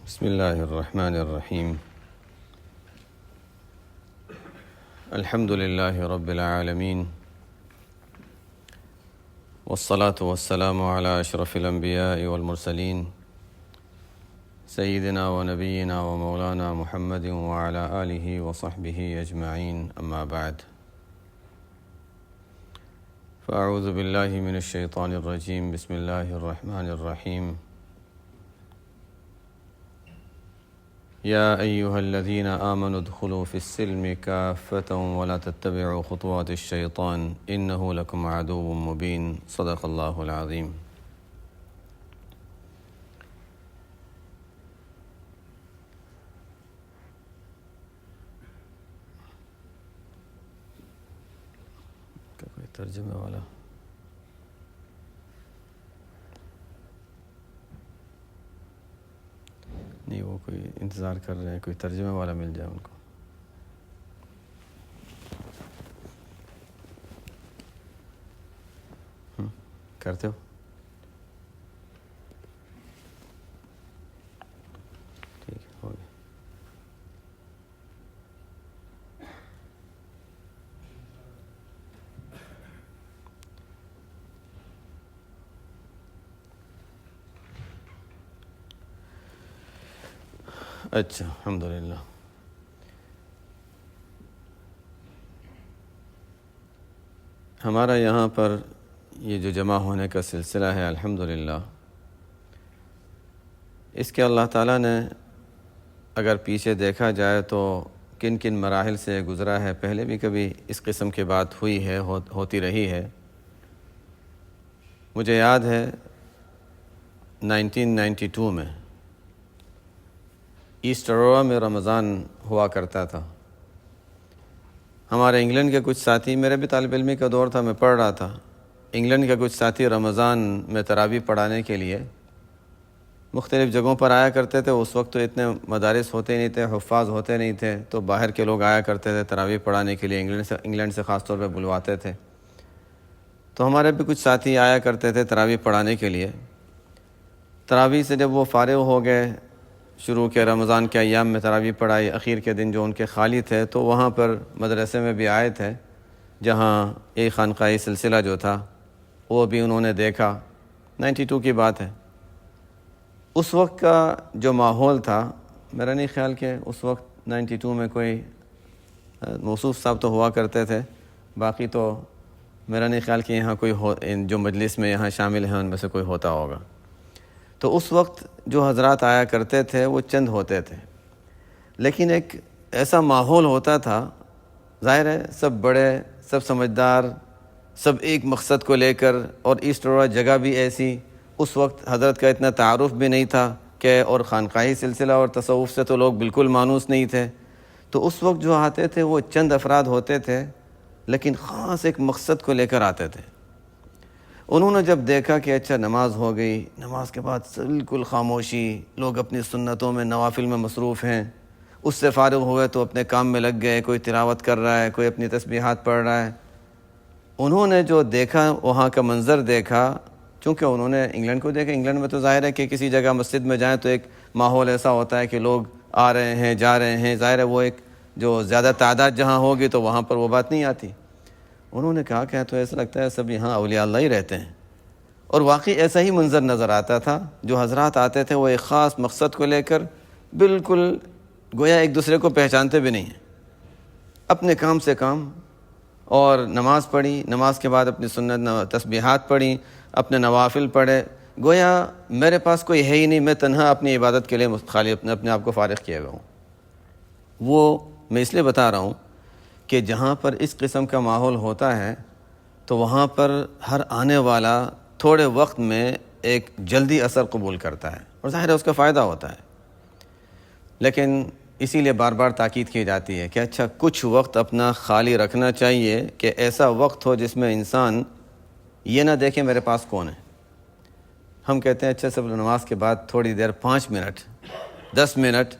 بسم الله الرحمن الرحيم. الحمد لله رب العالمين، والصلاة والسلام على أشرف الأنبياء والمرسلين سيدنا ونبينا ومولانا محمد وعلى آله وصحبه أجمعين، أما بعد، فأعوذ بالله من الشيطان الرجيم. بسم الله الرحمن الرحيم. يا أيها الذين آمنوا ادخلوا في السلم كافة ولا تتبعوا خطوات الشيطان إنه لكم عدو مبين. صدق الله العظيم. کوئی ترجمے والا نہیں، وہ کوئی انتظار کر رہے ہیں، کوئی ترجمے والا مل جائے ان کو. کرتے ہو؟ ٹھیک ہے، ہو گیا. اچھا، الحمدللہ. ہمارا یہاں پر یہ جو جمع ہونے کا سلسلہ ہے، الحمدللہ، اس کے اللہ تعالیٰ نے اگر پیچھے دیکھا جائے تو کن کن مراحل سے گزرا ہے. پہلے بھی کبھی اس قسم کی بات ہوئی ہے، ہوتی رہی ہے. مجھے یاد ہے 1992 میں ایسٹ اروڑا میں رمضان ہوا کرتا تھا. ہمارے انگلینڈ کے کچھ ساتھی، میرے بھی طالب علمی کا دور تھا، میں پڑھ رہا تھا. انگلینڈ کے کچھ ساتھی رمضان میں تراویح پڑھانے کے لیے مختلف جگہوں پر آیا کرتے تھے. اس وقت تو اتنے مدارس ہوتے نہیں تھے، حفاظ ہوتے نہیں تھے، تو باہر کے لوگ آیا کرتے تھے تراویح پڑھانے کے لیے. انگلینڈ سے خاص طور پہ بلواتے تھے. تو ہمارے بھی کچھ ساتھی آیا کرتے تھے تراویح پڑھانے کے لیے. تراویح سے جب وہ فارغ ہو گئے، شروع کے رمضان کے ایام میں تراویح پڑھائی، اخیر کے دن جو ان کے خالی تھے تو وہاں پر مدرسے میں بھی آئے تھے، جہاں ایک خانقاہی سلسلہ جو تھا وہ بھی انہوں نے دیکھا. 92 کی بات ہے. اس وقت کا جو ماحول تھا، میرا نہیں خیال کہ اس وقت 92 میں کوئی موصوف صاحب تو ہوا کرتے تھے، باقی تو میرا نہیں خیال کہ یہاں کوئی جو مجلس میں یہاں شامل ہیں ان میں سے کوئی ہوتا ہوگا. تو اس وقت جو حضرات آیا کرتے تھے وہ چند ہوتے تھے، لیکن ایک ایسا ماحول ہوتا تھا. ظاہر ہے سب بڑے، سب سمجھدار، سب ایک مقصد کو لے کر، اور ایسٹ اروڑا جگہ بھی ایسی. اس وقت حضرت کا اتنا تعارف بھی نہیں تھا کہ، اور خانقاہی سلسلہ اور تصوف سے تو لوگ بالکل مانوس نہیں تھے. تو اس وقت جو آتے تھے وہ چند افراد ہوتے تھے، لیکن خاص ایک مقصد کو لے کر آتے تھے. انہوں نے جب دیکھا کہ اچھا نماز ہو گئی، نماز کے بعد بالکل خاموشی، لوگ اپنی سنتوں میں، نوافل میں مصروف ہیں، اس سے فارغ ہوئے تو اپنے کام میں لگ گئے. کوئی تلاوت کر رہا ہے، کوئی اپنی تسبیحات پڑھ رہا ہے. انہوں نے جو دیکھا، وہاں کا منظر دیکھا، چونکہ انہوں نے انگلینڈ کو دیکھا. انگلینڈ میں تو ظاہر ہے کہ کسی جگہ مسجد میں جائیں تو ایک ماحول ایسا ہوتا ہے کہ لوگ آ رہے ہیں، جا رہے ہیں. ظاہر ہے وہ ایک جو زیادہ تعداد جہاں ہوگی تو وہاں پر وہ بات نہیں آتی. انہوں نے کہا کہ تو ایسا لگتا ہے سب یہاں اولیاء اللہ ہی رہتے ہیں. اور واقعی ایسا ہی منظر نظر آتا تھا. جو حضرات آتے تھے وہ ایک خاص مقصد کو لے کر بالکل گویا ایک دوسرے کو پہچانتے بھی نہیں ہیں. اپنے کام سے کام، اور نماز پڑھی، نماز کے بعد اپنی سنت تسبیحات پڑھی، اپنے نوافل پڑھے. گویا میرے پاس کوئی ہے ہی نہیں، میں تنہا اپنی عبادت کے لیے خالی اپنے آپ کو فارغ کیے ہوا ہوں. وہ میں اس لیے بتا رہا ہوں کہ جہاں پر اس قسم کا ماحول ہوتا ہے تو وہاں پر ہر آنے والا تھوڑے وقت میں ایک جلدی اثر قبول کرتا ہے، اور ظاہر ہے اس کا فائدہ ہوتا ہے. لیکن اسی لیے بار بار تاکید کی جاتی ہے کہ اچھا کچھ وقت اپنا خالی رکھنا چاہیے، کہ ایسا وقت ہو جس میں انسان یہ نہ دیکھے میرے پاس کون ہے. ہم کہتے ہیں اچھا سب نماز کے بعد تھوڑی دیر 5 منٹ 10 منٹ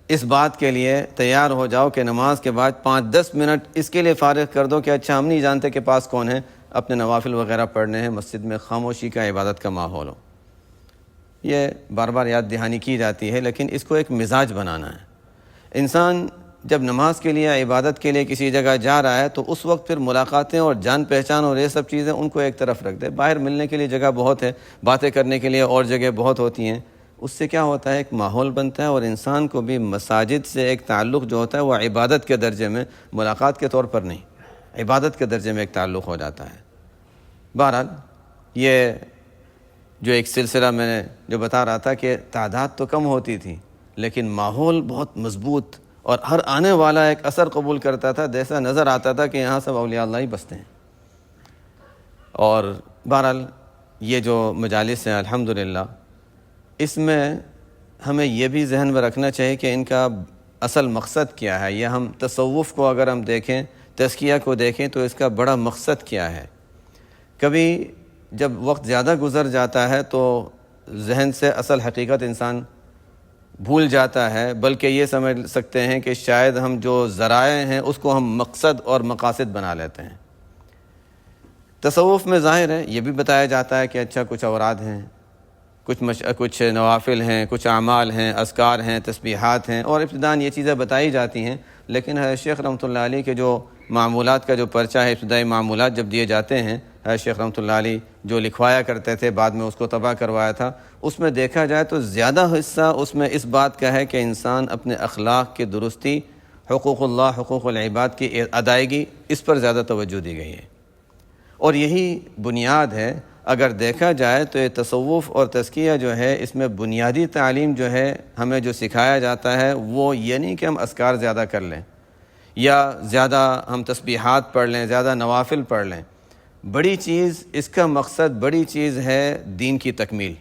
اس بات کے لیے تیار ہو جاؤ کہ نماز کے بعد 5-10 منٹ اس کے لیے فارغ کر دو کہ اچھا ہم نہیں جانتے کہ پاس کون ہے، اپنے نوافل وغیرہ پڑھنے ہیں، مسجد میں خاموشی کا، عبادت کا ماحول ہو. یہ بار بار یاد دہانی کی جاتی ہے، لیکن اس کو ایک مزاج بنانا ہے۔ انسان جب نماز کے لیے، عبادت کے لیے کسی جگہ جا رہا ہے تو اس وقت پھر ملاقاتیں اور جان پہچان اور یہ سب چیزیں ان کو ایک طرف رکھ دے۔ باہر ملنے کے لیے جگہ بہت ہے، باتیں کرنے کے لیے اور جگہ بہت ہوتی ہیں۔ اس سے کیا ہوتا ہے، ایک ماحول بنتا ہے، اور انسان کو بھی مساجد سے ایک تعلق جو ہوتا ہے وہ عبادت کے درجے میں، ملاقات کے طور پر نہیں، عبادت کے درجے میں ایک تعلق ہو جاتا ہے۔ بہرحال یہ جو ایک سلسلہ میں نے جو بتا رہا تھا کہ تعداد تو کم ہوتی تھی لیکن ماحول بہت مضبوط، اور ہر آنے والا ایک اثر قبول کرتا تھا، جیسا نظر آتا تھا کہ یہاں سب اولیاء اللہ ہی بستے ہیں۔ اور بہرحال یہ جو مجالس ہیں الحمدللہ، اس میں ہمیں یہ بھی ذہن میں رکھنا چاہیے کہ ان کا اصل مقصد کیا ہے۔ یہ ہم تصوف کو اگر ہم دیکھیں، تزکیہ کو دیکھیں، تو اس کا بڑا مقصد کیا ہے۔ کبھی جب وقت زیادہ گزر جاتا ہے تو ذہن سے اصل حقیقت انسان بھول جاتا ہے، بلکہ یہ سمجھ سکتے ہیں کہ شاید ہم جو ذرائع ہیں اس کو ہم مقصد اور مقاصد بنا لیتے ہیں۔ تصوف میں ظاہر ہے یہ بھی بتایا جاتا ہے کہ اچھا کچھ اوراد ہیں، کچھ نوافل ہیں، کچھ اعمال ہیں، اذکار ہیں، تسبیحات ہیں، اور ابتداءً یہ چیزیں بتائی جاتی ہیں، لیکن شیخ رحمۃ اللہ علیہ کے جو معمولات کا جو پرچہ ہے، ابتدائی معمولات جب دیے جاتے ہیں، شیخ رحمۃ اللہ علیہ جو لکھوایا کرتے تھے، بعد میں اس کو طبع کروایا تھا، اس میں دیکھا جائے تو زیادہ حصہ اس میں اس بات کا ہے کہ انسان اپنے اخلاق کی درستی، حقوق اللہ، حقوق العباد کی ادائیگی، اس پر زیادہ توجہ دی گئی ہے۔ اور یہی بنیاد ہے۔ اگر دیکھا جائے تو یہ تصوف اور تزکیہ جو ہے، اس میں بنیادی تعلیم جو ہے ہمیں جو سکھایا جاتا ہے وہ یہ نہیں کہ ہم اذکار زیادہ کر لیں یا زیادہ ہم تسبیحات پڑھ لیں، زیادہ نوافل پڑھ لیں۔ بڑی چیز، اس کا مقصد، بڑی چیز ہے دین کی تکمیل۔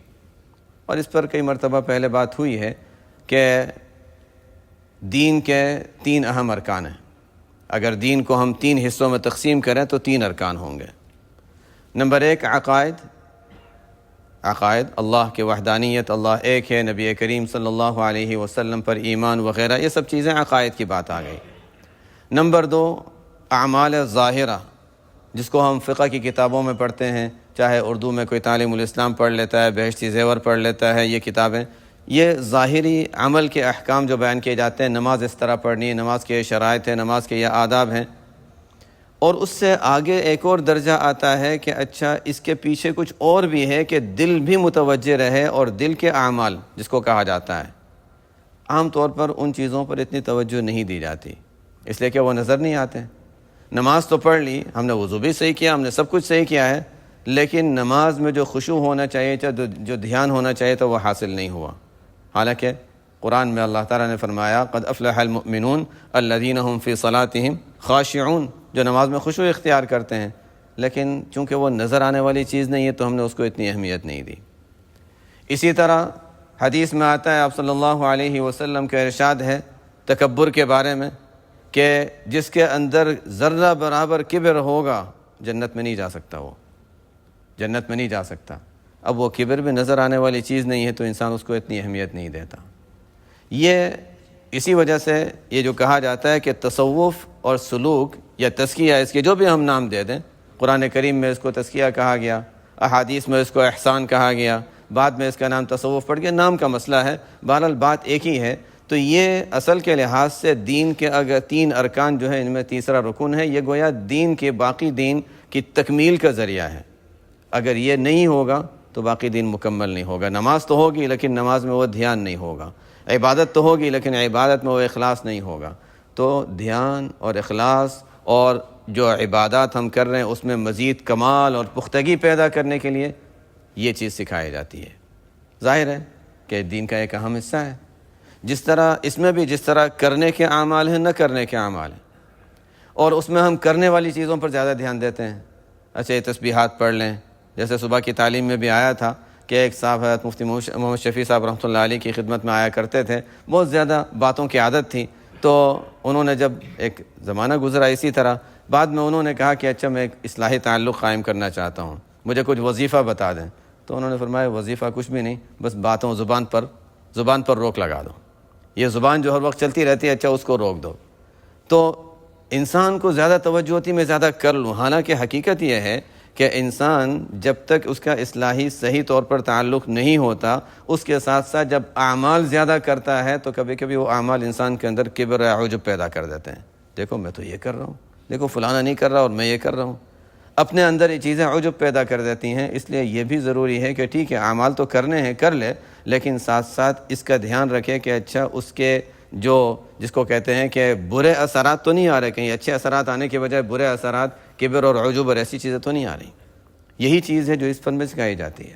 اور اس پر کئی مرتبہ پہلے بات ہوئی ہے کہ دین کے 3 اہم ارکان ہیں۔ اگر دین کو ہم 3 حصوں میں تقسیم کریں تو 3 ارکان ہوں گے۔ نمبر 1 عقائد، اللہ کی وحدانیت، اللہ ایک ہے، نبی کریم صلی اللہ علیہ وسلم پر ایمان وغیرہ، یہ سب چیزیں عقائد کی بات آ گئی۔ نمبر 2 اعمال ظاہرہ، جس کو ہم فقہ کی کتابوں میں پڑھتے ہیں، چاہے اردو میں کوئی تعلیم الاسلام پڑھ لیتا ہے، بہشتی زیور پڑھ لیتا ہے، یہ کتابیں، یہ ظاہری عمل کے احکام جو بیان کیے جاتے ہیں، نماز اس طرح پڑھنی ہے، نماز کے یہ شرائط ہیں، نماز کے یہ آداب ہیں۔ اور اس سے آگے ایک اور درجہ آتا ہے کہ اچھا اس کے پیچھے کچھ اور بھی ہے کہ دل بھی متوجہ رہے، اور دل کے اعمال جس کو کہا جاتا ہے، عام طور پر ان چیزوں پر اتنی توجہ نہیں دی جاتی، اس لیے کہ وہ نظر نہیں آتے۔ نماز تو پڑھ لی، ہم نے وضو بھی صحیح کیا، ہم نے سب کچھ صحیح کیا ہے، لیکن نماز میں جو خشوع ہونا چاہیے، جو دھیان ہونا چاہیے تو وہ حاصل نہیں ہوا۔ حالانکہ قرآن میں اللہ تعالیٰ نے فرمایا قد افلح المؤمنون الذین هم فی صلاتهم خاشعون، جو نماز میں خشوع اختیار کرتے ہیں، لیکن چونکہ وہ نظر آنے والی چیز نہیں ہے تو ہم نے اس کو اتنی اہمیت نہیں دی۔ اسی طرح حدیث میں آتا ہے، آپ صلی اللہ علیہ وسلم کا ارشاد ہے تکبر کے بارے میں کہ جس کے اندر ذرہ برابر کبر ہوگا جنت میں نہیں جا سکتا، وہ جنت میں نہیں جا سکتا۔ اب وہ کبر بھی نظر آنے والی چیز نہیں ہے تو انسان اس کو اتنی اہمیت نہیں دیتا۔ یہ اسی وجہ سے یہ جو کہا جاتا ہے کہ تصوف اور سلوک یا تزکیہ، اس کے جو بھی ہم نام دے دیں، قرآن کریم میں اس کو تزکیہ کہا گیا، احادیث میں اس کو احسان کہا گیا، بعد میں اس کا نام تصوف پڑ گیا، نام کا مسئلہ ہے، بہرحال بات ایک ہی ہے۔ تو یہ اصل کے لحاظ سے دین کے اگر 3 ارکان جو ہیں، ان میں تیسرا رکن ہے، یہ گویا دین کے باقی دین کی تکمیل کا ذریعہ ہے۔ اگر یہ نہیں ہوگا تو باقی دین مکمل نہیں ہوگا۔ نماز تو ہوگی لیکن نماز میں وہ دھیان نہیں ہوگا، عبادت تو ہوگی لیکن عبادت میں وہ اخلاص نہیں ہوگا۔ تو دھیان اور اخلاص اور جو عبادات ہم کر رہے ہیں اس میں مزید کمال اور پختگی پیدا کرنے کے لیے یہ چیز سکھائی جاتی ہے۔ ظاہر ہے کہ دین کا ایک اہم حصہ ہے۔ جس طرح اس میں بھی جس طرح کرنے کے اعمال ہیں، نہ کرنے کے اعمال ہیں، اور اس میں ہم کرنے والی چیزوں پر زیادہ دھیان دیتے ہیں۔ اچھا یہ تسبیحات پڑھ لیں، جیسے صبح کی تعلیم میں بھی آیا تھا کہ ایک صاحب حضرت مفتی محمد شفیع صاحب رحمۃ اللہ علیہ کی خدمت میں آیا کرتے تھے، بہت زیادہ باتوں کی عادت تھی، تو انہوں نے جب ایک زمانہ گزرا اسی طرح، بعد میں انہوں نے کہا کہ اچھا میں ایک اصلاحی تعلق قائم کرنا چاہتا ہوں، مجھے کچھ وظیفہ بتا دیں۔ تو انہوں نے فرمایا وظیفہ کچھ بھی نہیں، بس باتوں زبان پر روک لگا دو، یہ زبان جو ہر وقت چلتی رہتی ہے، اچھا اس کو روک دو۔ تو انسان کو زیادہ توجہ ہوتی میں زیادہ کر لوں، حالانکہ حقیقت یہ ہے کہ انسان جب تک اس کا اصلاحی صحیح طور پر تعلق نہیں ہوتا، اس کے ساتھ ساتھ جب اعمال زیادہ کرتا ہے تو کبھی کبھی وہ اعمال انسان کے اندر کبر یا عجب پیدا کر دیتے ہیں. دیکھو میں تو یہ کر رہا ہوں، دیکھو فلانا نہیں کر رہا اور میں یہ کر رہا ہوں. اپنے اندر یہ چیزیں عجب پیدا کر دیتی ہیں. اس لیے یہ بھی ضروری ہے کہ ٹھیک ہے اعمال تو کرنے ہیں، کر لے، لیکن ساتھ ساتھ اس کا دھیان رکھے کہ اچھا اس کے جس کو کہتے ہیں کہ برے اثرات تو نہیں آ رہے، کہیں اچھے اثرات آنے کے بجائے برے اثرات، کبر اور عجب اور ایسی چیزیں تو نہیں آ رہی. یہی چیز ہے جو اس فن میں سکھائی جاتی ہے.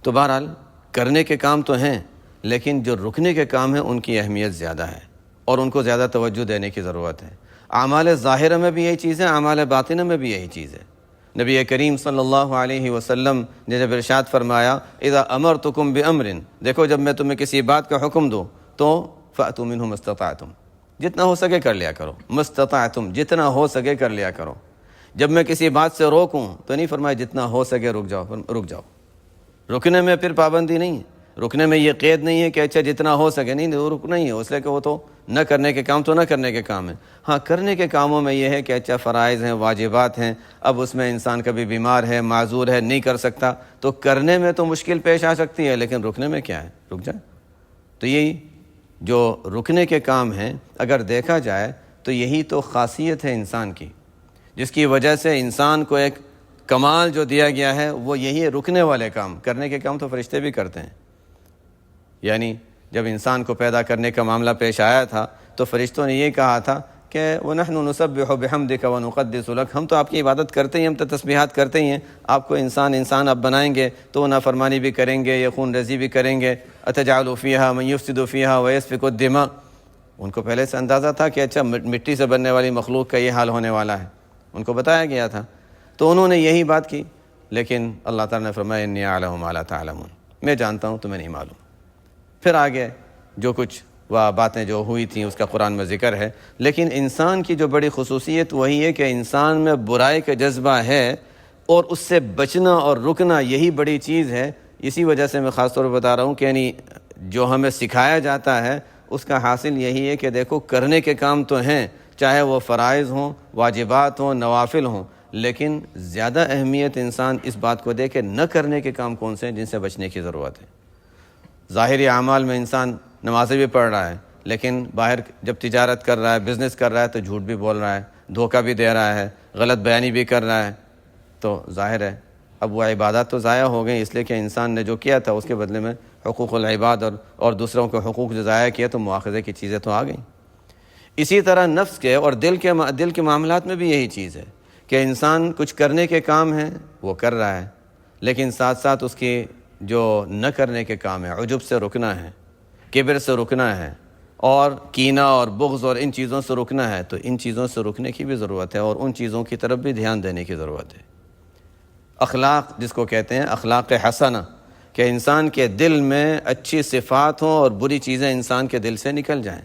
تو بہرحال کرنے کے کام تو ہیں، لیکن جو رکنے کے کام ہیں ان کی اہمیت زیادہ ہے اور ان کو زیادہ توجہ دینے کی ضرورت ہے. اعمال ظاہرہ میں بھی یہی چیز ہے، اعمال باطنہ میں بھی یہی چیز ہے. نبی کریم صلی اللہ علیہ وسلم نے جب ارشاد فرمایا اذا امرتکم بامر، دیکھو جب میں تمہیں کسی بات کا حکم دوں تو فأتوا منہ مستطعتم، جتنا ہو سکے کر لیا کرو. مستطعتم، جتنا ہو سکے کر لیا کرو. جب میں کسی بات سے روکوں تو نہیں فرمایا جتنا ہو سکے رک جاؤ. رک جاؤ، رکنے میں پھر پابندی نہیں ہے، رکنے میں یہ قید نہیں ہے کہ اچھا جتنا ہو سکے، نہیں وہ رکنا ہی ہے. اس لیے کہ وہ تو نہ کرنے کے کام تو نہ کرنے کے کام ہیں. ہاں کرنے کے کاموں میں یہ ہے کہ اچھا فرائض ہیں، واجبات ہیں، اب اس میں انسان کبھی بیمار ہے، معذور ہے، نہیں کر سکتا، تو کرنے میں تو مشکل پیش آ سکتی ہے، لیکن رکنے میں کیا ہے، رک جائے. تو یہی جو رکنے کے کام ہیں اگر دیکھا جائے تو یہی تو خاصیت ہے انسان کی، جس کی وجہ سے انسان کو ایک کمال جو دیا گیا ہے وہ یہی ہے، رکنے والے کام. کرنے کے کام تو فرشتے بھی کرتے ہیں. یعنی جب انسان کو پیدا کرنے کا معاملہ پیش آیا تھا تو فرشتوں نے یہ کہا تھا کہ وَنَحْنُ نُسَبِّحُ بِحَمْدِكَ وَنُقَدِّسُ لَكَ، ہم تو آپ کی عبادت کرتے ہیں، ہم تو تسبیحات کرتے ہی ہیں. آپ کو انسان آپ بنائیں گے تو وہ نافرمانی بھی کریں گے، یا خون ریزی بھی کریں گے. أَتَجْعَلُ فِيهَا مَن يُفْسِدُ فِيهَا وَيَسْفِكُ الدِّمَاءَ، ان کو پہلے سے اندازہ تھا کہ اچھا مٹی سے بننے والی مخلوق کا یہ حال ہونے والا ہے، ان کو بتایا گیا تھا. تو انہوں نے یہی بات کی، لیکن اللہ تعالیٰ نے فرمایا إِنِّي أَعْلَمُ مَا لَا تَعْلَمُونَ، میں جانتا ہوں تمہیں نہیں معلوم. پھر آگے جو کچھ باتیں جو ہوئی تھیں اس کا قرآن میں ذکر ہے. لیکن انسان کی جو بڑی خصوصیت وہی ہے کہ انسان میں برائی کا جذبہ ہے، اور اس سے بچنا اور رکنا یہی بڑی چیز ہے. اسی وجہ سے میں خاص طور پر بتا رہا ہوں کہ یعنی جو ہمیں سکھایا جاتا ہے اس کا حاصل یہی ہے کہ دیکھو کرنے کے کام تو ہیں، چاہے وہ فرائض ہوں، واجبات ہوں، نوافل ہوں، لیکن زیادہ اہمیت انسان اس بات کو دے کہ نہ کرنے کے کام کون سے ہیں جن سے بچنے کی ضرورت ہے. ظاہری اعمال میں انسان نمازیں بھی پڑھ رہا ہے، لیکن باہر جب تجارت کر رہا ہے، بزنس کر رہا ہے تو جھوٹ بھی بول رہا ہے، دھوکہ بھی دے رہا ہے، غلط بیانی بھی کر رہا ہے. تو ظاہر ہے اب وہ عبادات تو ضائع ہو گئیں، اس لیے کہ انسان نے جو کیا تھا اس کے بدلے میں حقوق العباد اور دوسروں کے حقوق جو ضائع کیے تو مواخذے کی چیزیں تو آ گئیں. اسی طرح نفس کے اور دل کے معاملات میں بھی یہی چیز ہے کہ انسان کچھ کرنے کے کام ہیں وہ کر رہا ہے، لیکن ساتھ ساتھ اس کی جو نہ کرنے کے کام ہے، عجب سے رکنا ہے، کبر سے رکنا ہے، اور کینہ اور بغض اور ان چیزوں سے رکنا ہے. تو ان چیزوں سے رکنے کی بھی ضرورت ہے اور ان چیزوں کی طرف بھی دھیان دینے کی ضرورت ہے. اخلاق جس کو کہتے ہیں، اخلاق حسنہ، کہ انسان کے دل میں اچھی صفات ہوں اور بری چیزیں انسان کے دل سے نکل جائیں.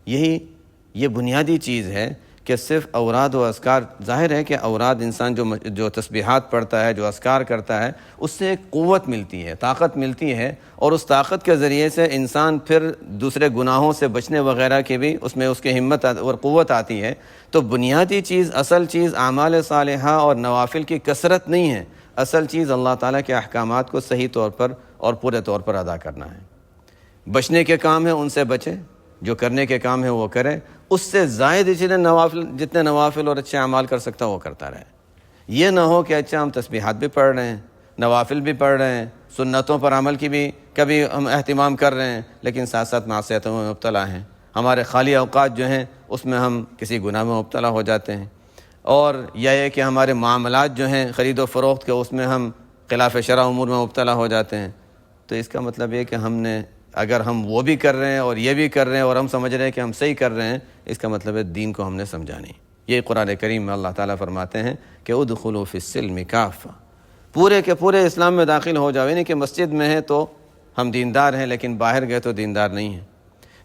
یہ بنیادی چیز ہے کہ صرف اوراد و اذکار، ظاہر ہے کہ اوراد انسان جو تسبیحات پڑھتا ہے، جو اذکار کرتا ہے، اس سے ایک قوت ملتی ہے، طاقت ملتی ہے، اور اس طاقت کے ذریعے سے انسان پھر دوسرے گناہوں سے بچنے وغیرہ کی بھی اس میں اس کی ہمت اور قوت آتی ہے. تو بنیادی چیز، اصل چیز اعمال صالحہ اور نوافل کی کثرت نہیں ہے، اصل چیز اللہ تعالیٰ کے احکامات کو صحیح طور پر اور پورے طور پر ادا کرنا ہے. بچنے کے کام ہیں ان سے بچے، جو کرنے کے کام ہیں وہ کرے، اس سے زائد جتنے نوافل اور اچھے اعمال کر سکتا وہ کرتا رہے. یہ نہ ہو کہ اچھا ہم تسبیحات بھی پڑھ رہے ہیں، نوافل بھی پڑھ رہے ہیں، سنتوں پر عمل کی بھی کبھی ہم اہتمام کر رہے ہیں، لیکن ساتھ ساتھ معصیتوں میں مبتلا ہیں. ہمارے خالی اوقات جو ہیں اس میں ہم کسی گناہ میں مبتلا ہو جاتے ہیں. اور یہ کہ ہمارے معاملات جو ہیں خرید و فروخت کے، اس میں ہم خلاف شرع امور میں مبتلا ہو جاتے ہیں. تو اس کا مطلب یہ کہ ہم نے، اگر ہم وہ بھی کر رہے ہیں اور یہ بھی کر رہے ہیں اور ہم سمجھ رہے ہیں کہ ہم صحیح کر رہے ہیں، اس کا مطلب ہے دین کو ہم نے سمجھا نہیں. یہ قرآن کریم میں اللہ تعالیٰ فرماتے ہیں کہ ادخلوا فی السلم کافہ، پورے کے پورے اسلام میں داخل ہو جاؤ. یعنی کہ مسجد میں ہیں تو ہم دیندار ہیں، لیکن باہر گئے تو دیندار نہیں ہیں.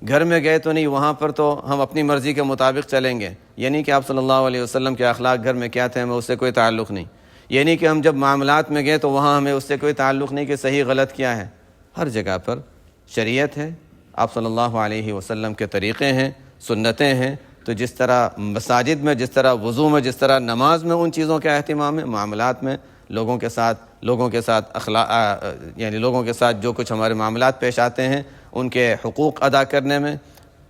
گھر میں گئے تو نہیں، وہاں پر تو ہم اپنی مرضی کے مطابق چلیں گے. یعنی کہ آپ صلی اللہ علیہ وسلم کے اخلاق گھر میں کیا تھے ہمیں اس سے کوئی تعلق نہیں. یعنی کہ ہم جب معاملات میں گئے تو وہاں ہمیں اس سے کوئی تعلق نہیں کہ صحیح غلط کیا ہے. ہر جگہ پر شریعت ہے، آپ صلی اللہ علیہ وسلم کے طریقے ہیں، سنتیں ہیں، تو جس طرح مساجد میں، جس طرح وضو میں، جس طرح نماز میں ان چیزوں کا اہتمام ہے، معاملات میں لوگوں کے ساتھ یعنی لوگوں کے ساتھ جو کچھ ہمارے معاملات پیش آتے ہیں ان کے حقوق ادا کرنے میں،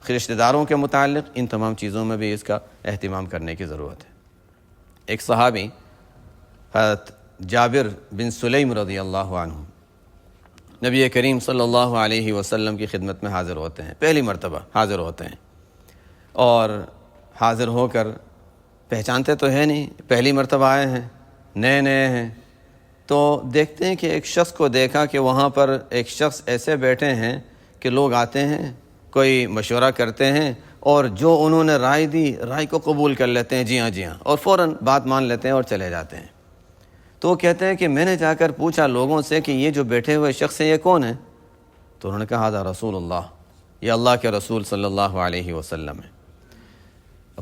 رشتہ داروں کے متعلق، ان تمام چیزوں میں بھی اس کا اہتمام کرنے کی ضرورت ہے۔ ایک صحابی حضرت جابر بن سلیم رضی اللہ عنہ نبی کریم صلی اللہ علیہ وسلم کی خدمت میں حاضر ہوتے ہیں، پہلی مرتبہ حاضر ہوتے ہیں، اور حاضر ہو کر پہچانتے تو ہے نہیں، پہلی مرتبہ آئے ہیں، نئے ہیں، تو دیکھتے ہیں کہ ایک شخص کو دیکھا کہ وہاں پر ایک شخص ایسے بیٹھے ہیں کہ لوگ آتے ہیں، کوئی مشورہ کرتے ہیں، اور جو انہوں نے رائے کو قبول کر لیتے ہیں، جی ہاں، اور فوراً بات مان لیتے ہیں اور چلے جاتے ہیں۔ تو وہ کہتے ہیں کہ میں نے جا کر پوچھا لوگوں سے کہ یہ جو بیٹھے ہوئے شخص ہیں یہ کون ہے؟ تو انہوں نے کہا ھذا رسول اللہ، یہ اللہ کے رسول صلی اللہ علیہ وسلم ہے۔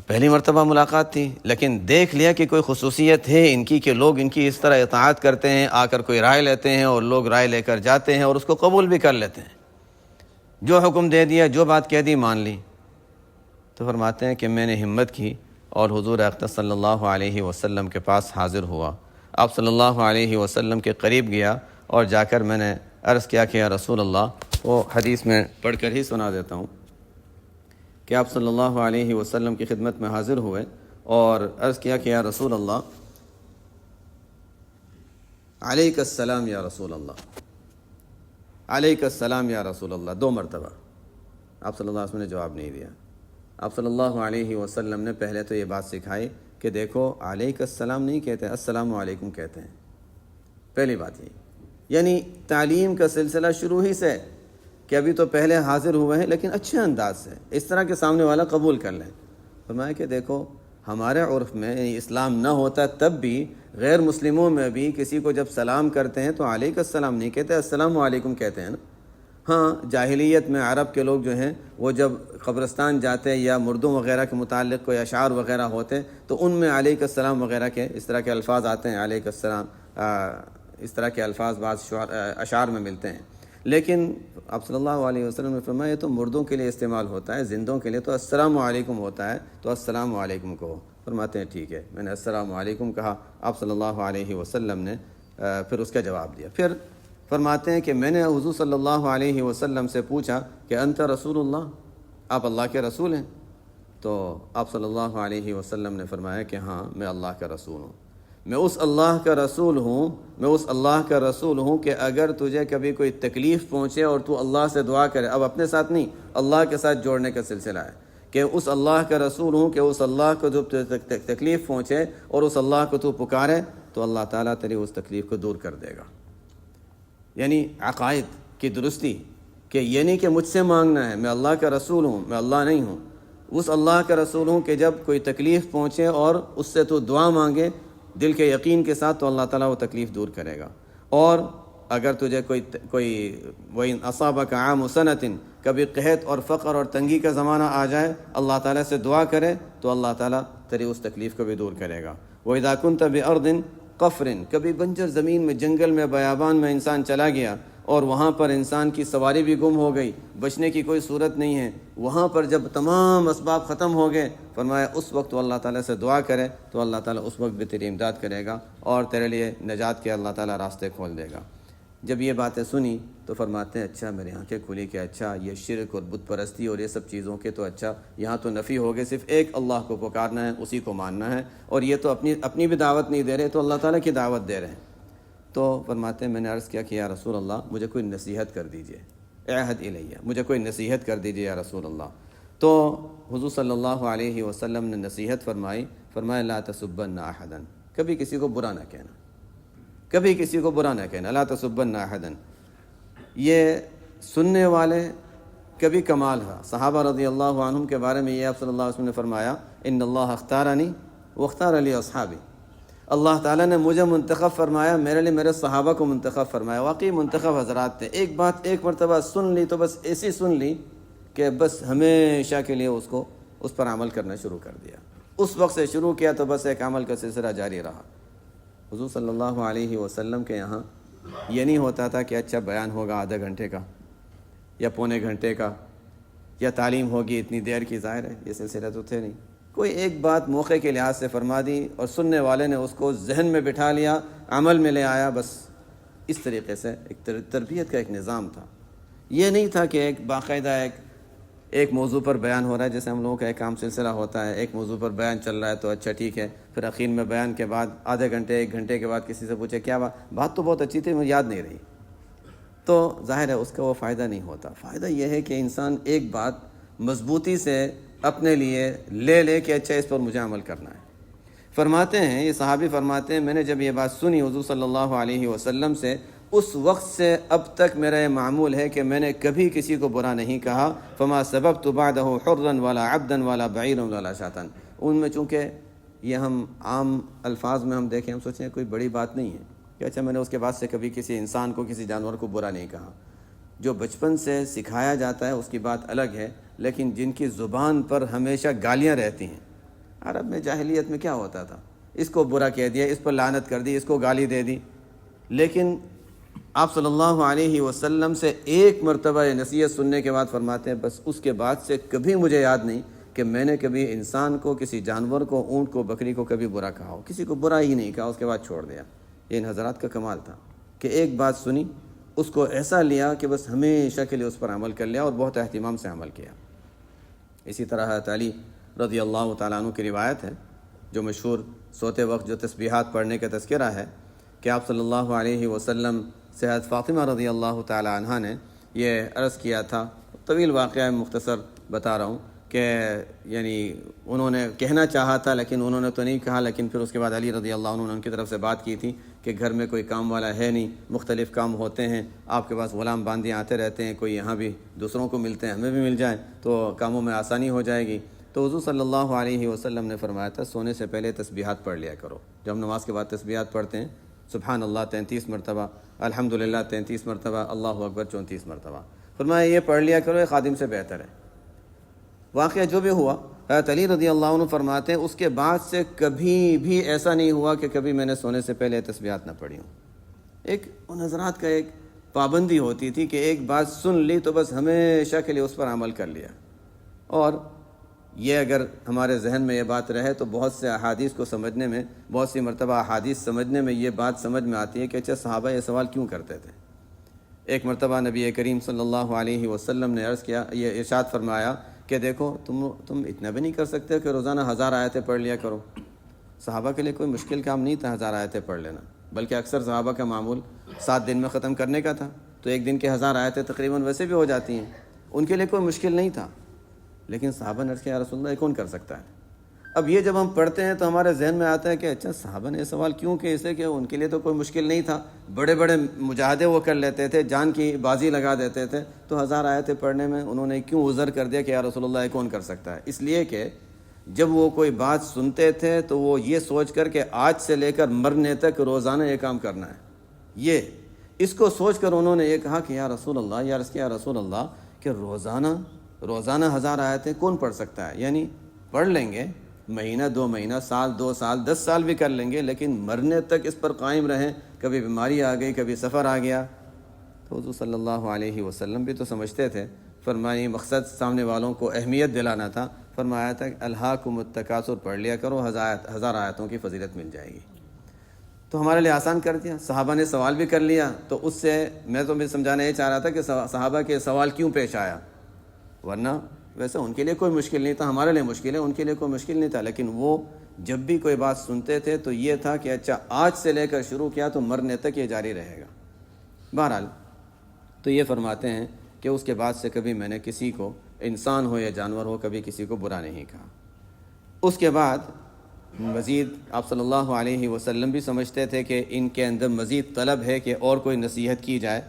پہلی مرتبہ ملاقات تھی، لیکن دیکھ لیا کہ کوئی خصوصیت ہے ان کی کہ لوگ ان کی اس طرح اطاعت کرتے ہیں، آ کر کوئی رائے لیتے ہیں اور لوگ رائے لے کر جاتے ہیں اور اس کو قبول بھی کر لیتے ہیں، جو حکم دے دیا، جو بات کہہ دی مان لی۔ تو فرماتے ہیں کہ میں نے ہمت کی اور حضور اقدس صلی اللہ علیہ وسلم کے پاس حاضر ہوا، آپ صلی اللہ علیہ وسلم کے قریب گیا اور جا کر میں نے عرض کیا کہ یا رسول اللہ، وہ حدیث میں پڑھ کر ہی سنا دیتا ہوں کہ آپ صلی اللہ علیہ وسلم کی خدمت میں حاضر ہوئے اور عرض کیا کہ یا رسول اللہ، علیک السلام یا رسول اللہ، علیک السلام یا رسول اللہ، 2 مرتبہ۔ آپ صلی اللہ علیہ وسلم نے جواب نہیں دیا۔ آپ صلی اللہ علیہ وسلم نے پہلے تو یہ بات سکھائی کہ دیکھو علیک السلام نہیں کہتے، السلام علیکم کہتے ہیں، پہلی بات یہ، یعنی تعلیم کا سلسلہ شروع ہی سے کہ ابھی تو پہلے حاضر ہوئے ہیں لیکن اچھے انداز سے اس طرح کے سامنے والا قبول کر لیں۔ فرمایا کہ دیکھو ہمارے عرف میں اسلام نہ ہوتا تب بھی غیر مسلموں میں بھی کسی کو جب سلام کرتے ہیں تو علیک السلام نہیں کہتے، السلام علیکم کہتے ہیں نا۔ ہاں، جاہلیت میں عرب کے لوگ جو ہیں وہ جب قبرستان جاتے یا مردوں وغیرہ کے متعلق کوئی اشعار وغیرہ ہوتے تو ان میں علیک السلام وغیرہ کے اس طرح کے الفاظ آتے ہیں، علیک السلام، اس طرح کے الفاظ بعض اشعار میں ملتے ہیں، لیکن آپ صلی اللہ علیہ وسلم نے فرمایا یہ تو مردوں کے لیے استعمال ہوتا ہے، زندوں کے لیے تو السلام علیکم ہوتا ہے، تو السلام علیکم کو فرماتے ہیں ٹھیک ہے۔ میں نے السلام علیکم کہا، آپ صلی اللہ علیہ وسلم نے پھر اس کا جواب دیا۔ پھر فرماتے ہیں کہ میں نے حضور صلی اللہ علیہ وسلم سے پوچھا کہ انت رسول اللہ، آپ اللہ کے رسول ہیں؟ تو آپ صلی اللہ علیہ وسلم نے فرمایا کہ ہاں میں اللہ کا رسول ہوں، میں اس اللہ کا رسول ہوں، میں اس اللہ کا رسول ہوں کہ اگر تجھے کبھی کوئی تکلیف پہنچے اور تو اللہ سے دعا کرے، اب اپنے ساتھ نہیں، اللہ کے ساتھ جوڑنے کا سلسلہ ہے کہ اس اللہ کا رسول ہوں کہ اس اللہ کو جو تکلیف پہنچے اور اس اللہ کو تو پکارے تو اللہ تعالیٰ تیری اس تکلیف کو دور کر دے گا۔ یعنی عقائد کی درستی کہ یہ نہیں کہ مجھ سے مانگنا ہے، میں اللہ کا رسول ہوں، میں اللہ نہیں ہوں، اس اللہ کا رسول ہوں کہ جب کوئی تکلیف پہنچے اور اس سے تو دعا مانگے دل کے یقین کے ساتھ تو اللہ تعالیٰ وہ تکلیف دور کرے گا۔ اور اگر تجھے کوئی وَإِنْ أَصَابَكَ عَامُ سَنَةٍ، کبھی قحط اور فقر اور تنگی کا زمانہ آ جائے، اللہ تعالیٰ سے دعا کرے تو اللہ تعالیٰ تیری اس تکلیف کو بھی دور کرے گا۔ وَإِذَا كُنْتَ بِأَرْضٍ قَفْرٍ، کبھی بنجر زمین میں، جنگل میں، بیابان میں انسان چلا گیا اور وہاں پر انسان کی سواری بھی گم ہو گئی، بچنے کی کوئی صورت نہیں ہے، وہاں پر جب تمام اسباب ختم ہو گئے، فرمایا اس وقت تو اللہ تعالیٰ سے دعا کرے تو اللہ تعالیٰ اس وقت بھی تیری امداد کرے گا اور تیرے لیے نجات کے اللہ تعالیٰ راستے کھول دے گا۔ جب یہ باتیں سنی تو فرماتے ہیں اچھا میری آنکھیں کھلی کہ اچھا یہ شرک اور بت پرستی اور یہ سب چیزوں کے تو اچھا یہاں تو نفی ہو گئے، صرف ایک اللہ کو پکارنا ہے، اسی کو ماننا ہے، اور یہ تو اپنی بھی دعوت نہیں دے رہے، تو اللہ تعالیٰ کی دعوت دے رہے ہیں۔ تو فرماتے ہیں میں نے عرض کیا کہ یا رسول اللہ مجھے کوئی نصیحت کر دیجئے، اعہد الیہ، مجھے کوئی نصیحت کر دیجئے یا رسول اللہ۔ تو حضور صلی اللہ علیہ وسلم نے نصیحت فرمایا لا تسبن احدا، کبھی کسی کو برا نہ کہنا، کبھی کسی کو برا نہ کہنا، لا تسبن احدا۔ یہ سننے والے کبھی کمال ہے۔ صحابہ رضی اللہ عنہم کے بارے میں یہ آپ صلی اللہ علیہ وسلم نے فرمایا ان اللہ اختارنی واختار لی اصحابی، اللہ تعالیٰ نے مجھے منتخب فرمایا، میرے لیے میرے صحابہ کو منتخب فرمایا۔ واقعی منتخب حضرات تھے، ایک بات ایک مرتبہ سن لی تو بس ایسی سن لی کہ بس ہمیشہ کے لیے اس پر عمل کرنا شروع کر دیا، اس وقت سے شروع کیا تو بس ایک عمل کا سلسلہ جاری رہا۔ حضور صلی اللہ علیہ وسلم کے یہاں یہ نہیں ہوتا تھا کہ اچھا بیان ہوگا آدھے گھنٹے کا یا پونے گھنٹے کا یا تعلیم ہوگی اتنی دیر کی، ظاہر ہے یہ سلسلہ تو تھے نہیں. کوئی ایک بات موقع کے لحاظ سے فرما دی اور سننے والے نے اس کو ذہن میں بٹھا لیا، عمل میں لے آیا، بس اس طریقے سے ایک تربیت کا ایک نظام تھا. یہ نہیں تھا کہ ایک باقاعدہ ایک موضوع پر بیان ہو رہا ہے، جیسے ہم لوگوں کا ایک عام سلسلہ ہوتا ہے، ایک موضوع پر بیان چل رہا ہے تو اچھا ٹھیک ہے، پھر اخیر میں بیان کے بعد آدھے گھنٹے 1 گھنٹے کے بعد کسی سے پوچھے کیا بات تو بہت اچھی تھی مجھے یاد نہیں رہی، تو ظاہر ہے اس کا وہ فائدہ نہیں ہوتا. فائدہ یہ ہے کہ انسان ایک بات مضبوطی سے اپنے لیے لے کہ اچھا اس پر مجھے عمل کرنا ہے. فرماتے ہیں یہ صحابی فرماتے ہیں میں نے جب یہ بات سنی حضور صلی اللہ علیہ وسلم سے، اس وقت سے اب تک میرا یہ معمول ہے کہ میں نے کبھی کسی کو برا نہیں کہا. فما سببت بعدہ حرا ولا عبدا ولا بعیرا ولا شاتا. ان میں چونکہ یہ ہم عام الفاظ میں ہم دیکھیں، ہم سوچیں کوئی بڑی بات نہیں ہے کہ اچھا میں نے اس کے بعد سے کبھی کسی انسان کو، کسی جانور کو برا نہیں کہا. جو بچپن سے سکھایا جاتا ہے اس کی بات الگ ہے، لیکن جن کی زبان پر ہمیشہ گالیاں رہتی ہیں. عرب میں جاہلیت میں کیا ہوتا تھا، اس کو برا کہہ دیا، اس پر لعنت کر دی، اس کو گالی دے دی. لیکن آپ صلی اللہ علیہ وسلم سے ایک مرتبہ یہ نصیحت سننے کے بعد فرماتے ہیں بس اس کے بعد سے کبھی مجھے یاد نہیں کہ میں نے کبھی انسان کو، کسی جانور کو، اونٹ کو، بکری کو کبھی برا کہا ہو. کسی کو برا ہی نہیں کہا، اس کے بعد چھوڑ دیا. یہ ان حضرات کا کمال تھا کہ ایک بات سنی، اس کو ایسا لیا کہ بس ہمیشہ کے لیے اس پر عمل کر لیا اور بہت اہتمام سے عمل کیا. اسی طرح حضرت علی رضی اللہ تعالیٰ عنہ کی روایت ہے جو مشہور سوتے وقت جو تسبیحات پڑھنے کا تذکرہ ہے کہ آپ صلی اللہ علیہ وسلم سے حضرت فاطمہ رضی اللہ تعالیٰ عنہ نے یہ عرض کیا تھا. طویل واقعہ مختصر بتا رہا ہوں کہ یعنی انہوں نے کہنا چاہا تھا لیکن انہوں نے تو نہیں کہا، لیکن پھر اس کے بعد علی رضی اللہ عنہ نے ان کی طرف سے بات کی تھی کہ گھر میں کوئی کام والا ہے نہیں، مختلف کام ہوتے ہیں، آپ کے پاس غلام باندھی آتے رہتے ہیں، کوئی یہاں بھی دوسروں کو ملتے ہیں، ہمیں بھی مل جائیں تو کاموں میں آسانی ہو جائے گی. تو حضور صلی اللہ علیہ وسلم نے فرمایا تھا سونے سے پہلے تسبیحات پڑھ لیا کرو. جب ہم نماز کے بعد تسبیحات پڑھتے ہیں، سبحان اللہ 33 مرتبہ، الحمدللہ 33 مرتبہ، اللہ اکبر 34 مرتبہ، فرمایا یہ پڑھ لیا کرو، یہ خادم سے بہتر ہے. واقعہ جو بھی ہوا، حضرت علی رضی اللہ عنہ فرماتے ہیں اس کے بعد سے کبھی بھی ایسا نہیں ہوا کہ کبھی میں نے سونے سے پہلے تسبیحات نہ پڑھی ہوں. ایک ان حضرات کا ایک پابندی ہوتی تھی کہ ایک بات سن لی تو بس ہمیشہ کے لیے اس پر عمل کر لیا. اور یہ اگر ہمارے ذہن میں یہ بات رہے تو بہت سے احادیث کو سمجھنے میں، بہت سی مرتبہ احادیث سمجھنے میں یہ بات سمجھ میں آتی ہے کہ اچھا صحابہ یہ سوال کیوں کرتے تھے. ایک مرتبہ نبی کریم صلی اللہ علیہ وسلم نے عرض کیا، یہ ارشاد فرمایا کہ دیکھو تم اتنا بھی نہیں کر سکتے کہ روزانہ 1000 آیتیں پڑھ لیا کرو. صحابہ کے لیے کوئی مشکل کام نہیں تھا 1000 آیتیں پڑھ لینا، بلکہ اکثر صحابہ کا معمول 7 دن میں ختم کرنے کا تھا، تو ایک دن کے 1000 آیتیں تقریباً ویسے بھی ہو جاتی ہیں، ان کے لیے کوئی مشکل نہیں تھا. لیکن صحابہ نے عرض کیا یا رسول اللہ یہ کون کر سکتا ہے. اب یہ جب ہم پڑھتے ہیں تو ہمارے ذہن میں آتا ہے کہ اچھا صحابہ نے یہ سوال کیوں کہ اسے کہ ان کے لیے تو کوئی مشکل نہیں تھا، بڑے بڑے مجاہدے وہ کر لیتے تھے، جان کی بازی لگا دیتے تھے، تو 1000 آیتیں پڑھنے میں انہوں نے کیوں عذر کر دیا کہ یا رسول اللہ یہ کون کر سکتا ہے. اس لیے کہ جب وہ کوئی بات سنتے تھے تو وہ یہ سوچ کر کہ آج سے لے کر مرنے تک روزانہ یہ کام کرنا ہے، اس کو سوچ کر انہوں نے یہ کہا کہ یا رسول اللہ، یا عرض کیا یا رسول اللہ کہ روزانہ 1000 آیتیں کون پڑھ سکتا ہے. یعنی پڑھ لیں گے، مہینہ 2 مہینہ، سال 2 سال 10 سال بھی کر لیں گے، لیکن مرنے تک اس پر قائم رہیں. کبھی بیماری آ گئی، کبھی سفر آ گیا. تو حضور صلی اللہ علیہ وسلم بھی تو سمجھتے تھے، فرمایا مقصد سامنے والوں کو اہمیت دلانا تھا. فرمایا تھا الہاکم التکاثر پڑھ لیا کرو، 1000 آیتوں کی فضیلت مل جائے گی. تو ہمارے لیے آسان کر دیا. صحابہ نے سوال بھی کر لیا، تو اس سے میں تو بھی سمجھانا یہ چاہ رہا تھا کہ صحابہ کے سوال کیوں پیش آیا، ورنہ ویسے ان کے لیے کوئی مشکل نہیں تھا، ہمارے لیے مشکل ہے، ان کے لیے کوئی مشکل نہیں تھا. لیکن وہ جب بھی کوئی بات سنتے تھے تو یہ تھا کہ اچھا آج سے لے کر شروع کیا تو مرنے تک یہ جاری رہے گا. بہرحال تو یہ فرماتے ہیں کہ اس کے بعد سے کبھی میں نے کسی کو، انسان ہو یا جانور ہو، کبھی کسی کو برا نہیں کہا. اس کے بعد مزید آپ صلی اللہ علیہ وسلم بھی سمجھتے تھے کہ ان کے اندر مزید طلب ہے کہ اور کوئی نصیحت کی جائے.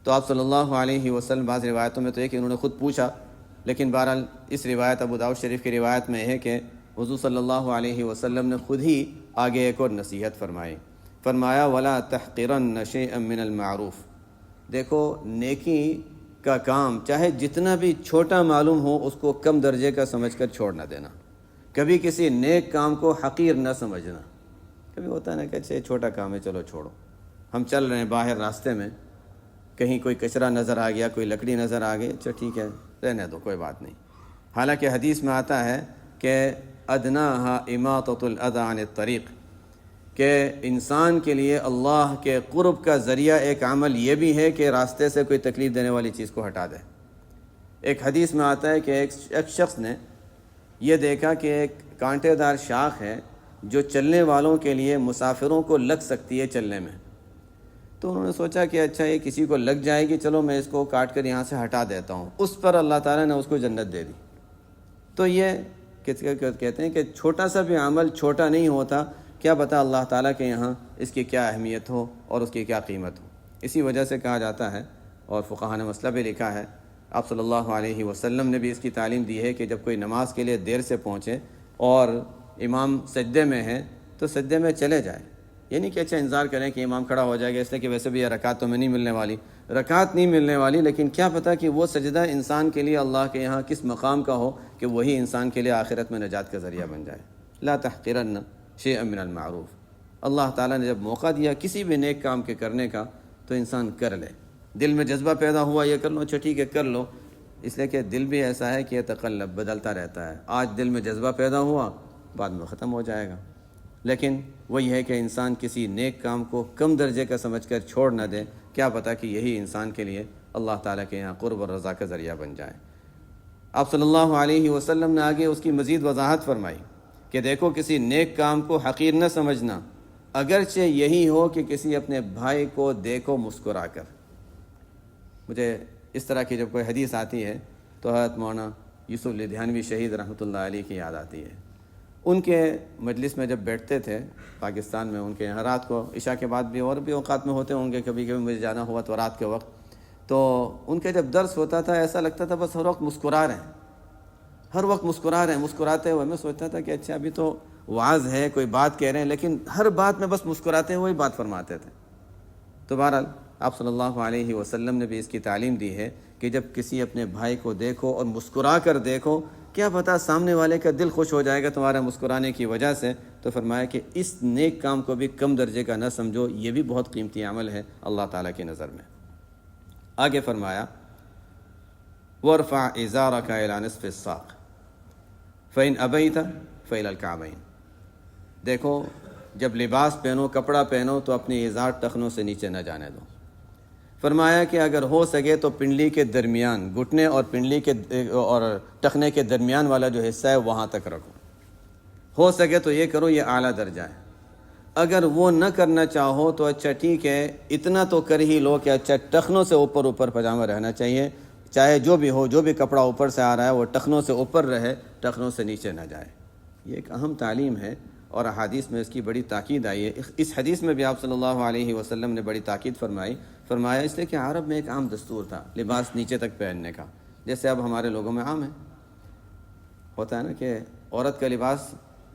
تو آپ صلی اللہ علیہ وسلم، بعض روایتوں میں تو ہے کہ انہوں نے خود پوچھا، لیکن بہرحال اس روایت ابو داؤد شریف کی روایت میں ہے کہ حضور صلی اللہ علیہ وسلم نے خود ہی آگے ایک اور نصیحت فرمائی. فرمایا ولا تحقرن شیئا من المعروف. دیکھو نیکی کا کام چاہے جتنا بھی چھوٹا معلوم ہو اس کو کم درجے کا سمجھ کر چھوڑ نہ دینا. کبھی کسی نیک کام کو حقیر نہ سمجھنا. کبھی ہوتا ہے نا کہ اچھا یہ چھوٹا کام ہے چلو چھوڑو. ہم چل رہے ہیں باہر راستے میں، کہیں کوئی کچرا نظر آ گیا، کوئی لکڑی نظر آ گئی، اچھا ٹھیک ہے رہنے دو کوئی بات نہیں. حالانکہ حدیث میں آتا ہے کہ ادناہا اماطۃ الاذی عن الطریق، کہ انسان کے لیے اللہ کے قرب کا ذریعہ ایک عمل یہ بھی ہے کہ راستے سے کوئی تکلیف دینے والی چیز کو ہٹا دے. ایک حدیث میں آتا ہے کہ ایک شخص نے یہ دیکھا کہ ایک کانٹے دار شاخ ہے جو چلنے والوں کے لیے مسافروں کو لگ سکتی ہے چلنے میں. تو انہوں نے سوچا کہ اچھا یہ کسی کو لگ جائے گی، چلو میں اس کو کاٹ کر یہاں سے ہٹا دیتا ہوں. اس پر اللہ تعالیٰ نے اس کو جنت دے دی. تو یہ کہتے ہیں کہ چھوٹا سا بھی عمل چھوٹا نہیں ہوتا، کیا پتہ اللہ تعالیٰ کے یہاں اس کی کیا اہمیت ہو اور اس کی کیا قیمت ہو. اسی وجہ سے کہا جاتا ہے، اور فقہاء نے مسئلہ بھی لکھا ہے، آپ صلی اللہ علیہ وسلم نے بھی اس کی تعلیم دی ہے کہ جب کوئی نماز کے لیے دیر سے پہنچے اور امام سجدے میں ہے تو سجدے میں چلے جائے. یہ نہیں کہ اچھا انتظار کریں کہ امام کھڑا ہو جائے گا، اس لیے کہ ویسے بھی یہ رکعت تو میں نہیں ملنے والی. رکعت نہیں ملنے والی، لیکن کیا پتہ کہ وہ سجدہ انسان کے لیے اللہ کے یہاں کس مقام کا ہو کہ وہی انسان کے لیے آخرت میں نجات کا ذریعہ بن جائے. لا تحقرن شیئا من المعروف. اللہ تعالیٰ نے جب موقع دیا کسی بھی نیک کام کے کرنے کا تو انسان کر لے. دل میں جذبہ پیدا ہوا یہ کر لو، اچھا ٹھیک ہے کر لو، اس لیے کہ دل بھی ایسا ہے کہ یہ تقلب بدلتا رہتا ہے. آج دل میں جذبہ پیدا ہوا، بعد میں ختم ہو جائے گا. لیکن وہی ہے کہ انسان کسی نیک کام کو کم درجے کا سمجھ کر چھوڑ نہ دے، کیا پتہ کہ یہی انسان کے لیے اللہ تعالیٰ کے یہاں قرب اور رضا کا ذریعہ بن جائے. آپ صلی اللہ علیہ وسلم نے آگے اس کی مزید وضاحت فرمائی کہ دیکھو کسی نیک کام کو حقیر نہ سمجھنا، اگرچہ یہی ہو کہ کسی اپنے بھائی کو دیکھو مسکرا کر. مجھے اس طرح کی جب کوئی حدیث آتی ہے تو حضرت مولانا یوسف لدھیانوی شہید رحمۃ اللہ علیہ کی یاد آتی ہے. ان کے مجلس میں جب بیٹھتے تھے پاکستان میں، ان کے یہاں رات کو عشاء کے بعد بھی اور بھی اوقات میں ہوتے ہوں گے، کبھی کبھی مجھے جانا ہوا تو رات کے وقت، تو ان کے جب درس ہوتا تھا ایسا لگتا تھا بس ہر وقت مسکرا رہے ہیں، ہر وقت مسکرا رہے ہیں. مسکراتے ہوئے میں سوچتا تھا کہ اچھا ابھی تو وعظ ہے، کوئی بات کہہ رہے ہیں، لیکن ہر بات میں بس مسکراتے ہوئے بات فرماتے تھے. تو بہرحال آپ صلی اللہ علیہ وسلم نے بھی اس کی تعلیم دی ہے کہ جب کسی اپنے بھائی کو دیکھو اور مسکرا کر دیکھو، کیا پتہ سامنے والے کا دل خوش ہو جائے گا تمہارے مسکرانے کی وجہ سے. تو فرمایا کہ اس نیک کام کو بھی کم درجے کا نہ سمجھو، یہ بھی بہت قیمتی عمل ہے اللہ تعالیٰ کی نظر میں. آگے فرمایا وَارْفَعْ إِزَارَكَ إِلَى نِصْفِ السَّاقِ فَإِنْ أَبَيْتَ فَإِلَى الْكَعْبَيْنِ. دیکھو جب لباس پہنو، کپڑا پہنو تو اپنی ازار ٹخنوں سے نیچے نہ جانے دو. فرمایا کہ اگر ہو سکے تو پنڈلی کے درمیان، گھٹنے اور پنڈلی کے اور ٹخنے کے درمیان والا جو حصہ ہے وہاں تک رکھو. ہو سکے تو یہ کرو، یہ اعلیٰ درجہ ہے. اگر وہ نہ کرنا چاہو تو اچھا ٹھیک ہے، اتنا تو کر ہی لو کہ اچھا ٹخنوں سے اوپر پجامہ رہنا چاہیے، چاہے جو بھی ہو، جو بھی کپڑا اوپر سے آ رہا ہے وہ ٹخنوں سے اوپر رہے، ٹخنوں سے نیچے نہ جائے. یہ ایک اہم تعلیم ہے اور احادیث میں اس کی بڑی تاکید آئی ہے. اس حدیث میں بھی آپ صلی اللہ علیہ وسلم نے بڑی تاکید فرمایا اس لیے کہ عرب میں ایک عام دستور تھا لباس نیچے تک پہننے کا، جیسے اب ہمارے لوگوں میں عام ہے، ہوتا ہے نا کہ عورت کا لباس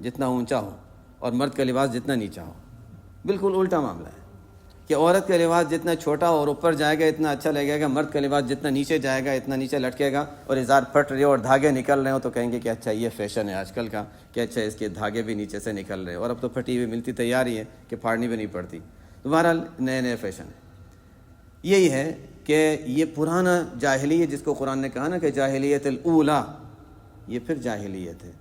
جتنا اونچا ہو اور مرد کا لباس جتنا نیچا ہو. بالکل الٹا معاملہ ہے کہ عورت کا لباس جتنا چھوٹا اور اوپر جائے گا اتنا اچھا لگے گا، مرد کا لباس جتنا نیچے جائے گا اتنا نیچے لٹکے گا. اور ازار پھٹ رہی ہو اور دھاگے نکل رہے ہو تو کہیں گے کہ اچھا یہ فیشن ہے آج کل کا، کہ اچھا اس کے دھاگے بھی نیچے سے نکل رہے، اور اب تو پھٹی ہوئی ملتی تیار ہی ہے کہ پھاڑنی بھی نہیں پڑتی. تو بہرحال نئے فیشن ہے. یہی ہے کہ یہ پرانا جاہلیت جس کو قرآن نے کہا نا کہ جاہلیت الاولیٰ، یہ پھر جاہلیت ہے.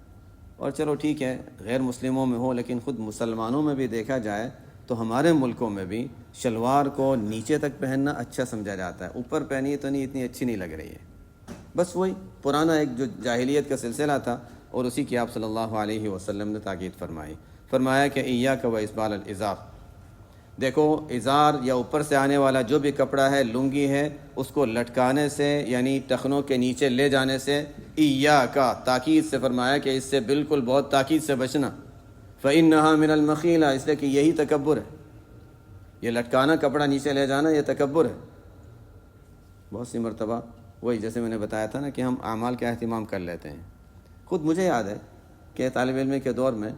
اور چلو ٹھیک ہے غیر مسلموں میں ہو، لیکن خود مسلمانوں میں بھی دیکھا جائے تو ہمارے ملکوں میں بھی شلوار کو نیچے تک پہننا اچھا سمجھا جاتا ہے. اوپر پہنی تو نہیں، اتنی اچھی نہیں لگ رہی ہے. بس وہی پرانا ایک جو جاہلیت کا سلسلہ تھا اور اسی کی آپ صلی اللہ علیہ وسلم نے تاکید فرمایا کہ ایاک و اسبال الازار. دیکھو ازار یا اوپر سے آنے والا جو بھی کپڑا ہے، لنگی ہے، اس کو لٹکانے سے یعنی ٹخنوں کے نیچے لے جانے سے ایاکا تاکید سے فرمایا کہ اس سے بالکل بہت تاکید سے بچنا. فإنها من المخیلہ، اس لیے کہ یہی تکبر ہے. یہ لٹکانا، کپڑا نیچے لے جانا، یہ تکبر ہے. بہت سی مرتبہ وہی جیسے میں نے بتایا تھا نا کہ ہم اعمال کا اہتمام کر لیتے ہیں. خود مجھے یاد ہے کہ طالب علم کے دور میں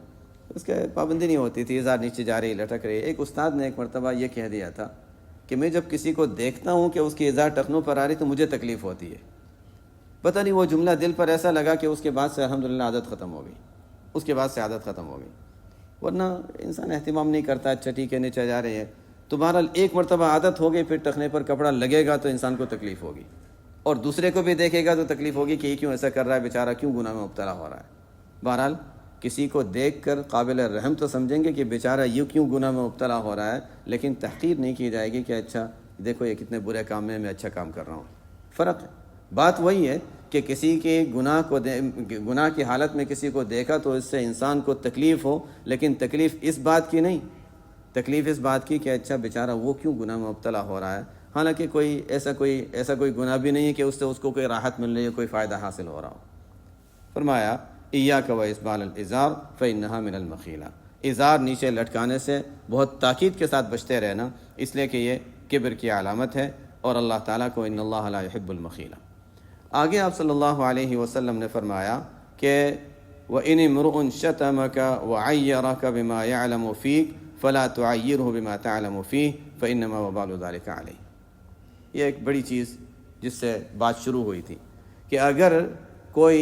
اس کے پابندی نہیں ہوتی تھی، ازار نیچے جا رہی، لٹک رہی. ایک استاد نے ایک مرتبہ یہ کہہ دیا تھا کہ میں جب کسی کو دیکھتا ہوں کہ اس کی ازار ٹخنوں پر آ رہی تو مجھے تکلیف ہوتی ہے. پتہ نہیں وہ جملہ دل پر ایسا لگا کہ اس کے بعد سے الحمدللہ عادت ختم ہو گئی. اس کے بعد سے عادت ختم ہو گئی. ورنہ انسان اہتمام نہیں کرتا، اچھا ٹھیک ہے نیچے جا رہی ہے. تو بہرحال ایک مرتبہ عادت ہو گئی، پھر ٹخنے پر کپڑا لگے گا تو انسان کو تکلیف ہوگی. اور دوسرے کو بھی دیکھے گا تو تکلیف ہوگی کہ یہ کیوں ایسا کر رہا ہے، بیچارہ کیوں گناہ میں مبتلا ہو رہا ہے۔ بہرحال کسی کو دیکھ کر قابل رحم تو سمجھیں گے کہ بیچارہ یہ کیوں گناہ میں مبتلا ہو رہا ہے، لیکن تحقیر نہیں کی جائے گی کہ اچھا دیکھو یہ کتنے برے کام میں اچھا کام کر رہا ہوں۔ فرق ہے، بات وہی ہے کہ کسی کے گناہ کی حالت میں کسی کو دیکھا تو اس سے انسان کو تکلیف ہو، لیکن تکلیف اس بات کی نہیں، تکلیف اس بات کی کہ اچھا بیچارہ وہ کیوں گناہ میں مبتلا ہو رہا ہے، حالانکہ ایسا کوئی گناہ بھی نہیں ہے کہ اس سے اس کو کوئی راحت مل رہی ہے، کوئی فائدہ حاصل ہو رہا ہو۔ فرمایا ایاک و اسبال الازار فانھا من المخیلہ، ازار نیچے لٹکانے سے بہت تاکید کے ساتھ بچتے رہنا، اس لیے کہ یہ کبر کی علامت ہے، اور اللہ تعالیٰ کو ان اللہ لا يحب المخیلہ۔ آگے آپ صلی اللہ علیہ وسلم نے فرمایا کہ وَإِنِ امْرُؤٌ شَتَمَكَ وَعَيَّرَكَ بِمَا يَعْلَمُ فِيكَ فَلَا تُعَيِّرْهُ بِمَا تَعْلَمُ فِيهِ فَإِنَّمَا وَبَالُ ذَلِكَ عَلَيْهِ۔ یہ ایک بڑی چیز جس سے بات شروع ہوئی تھی کہ اگر کوئی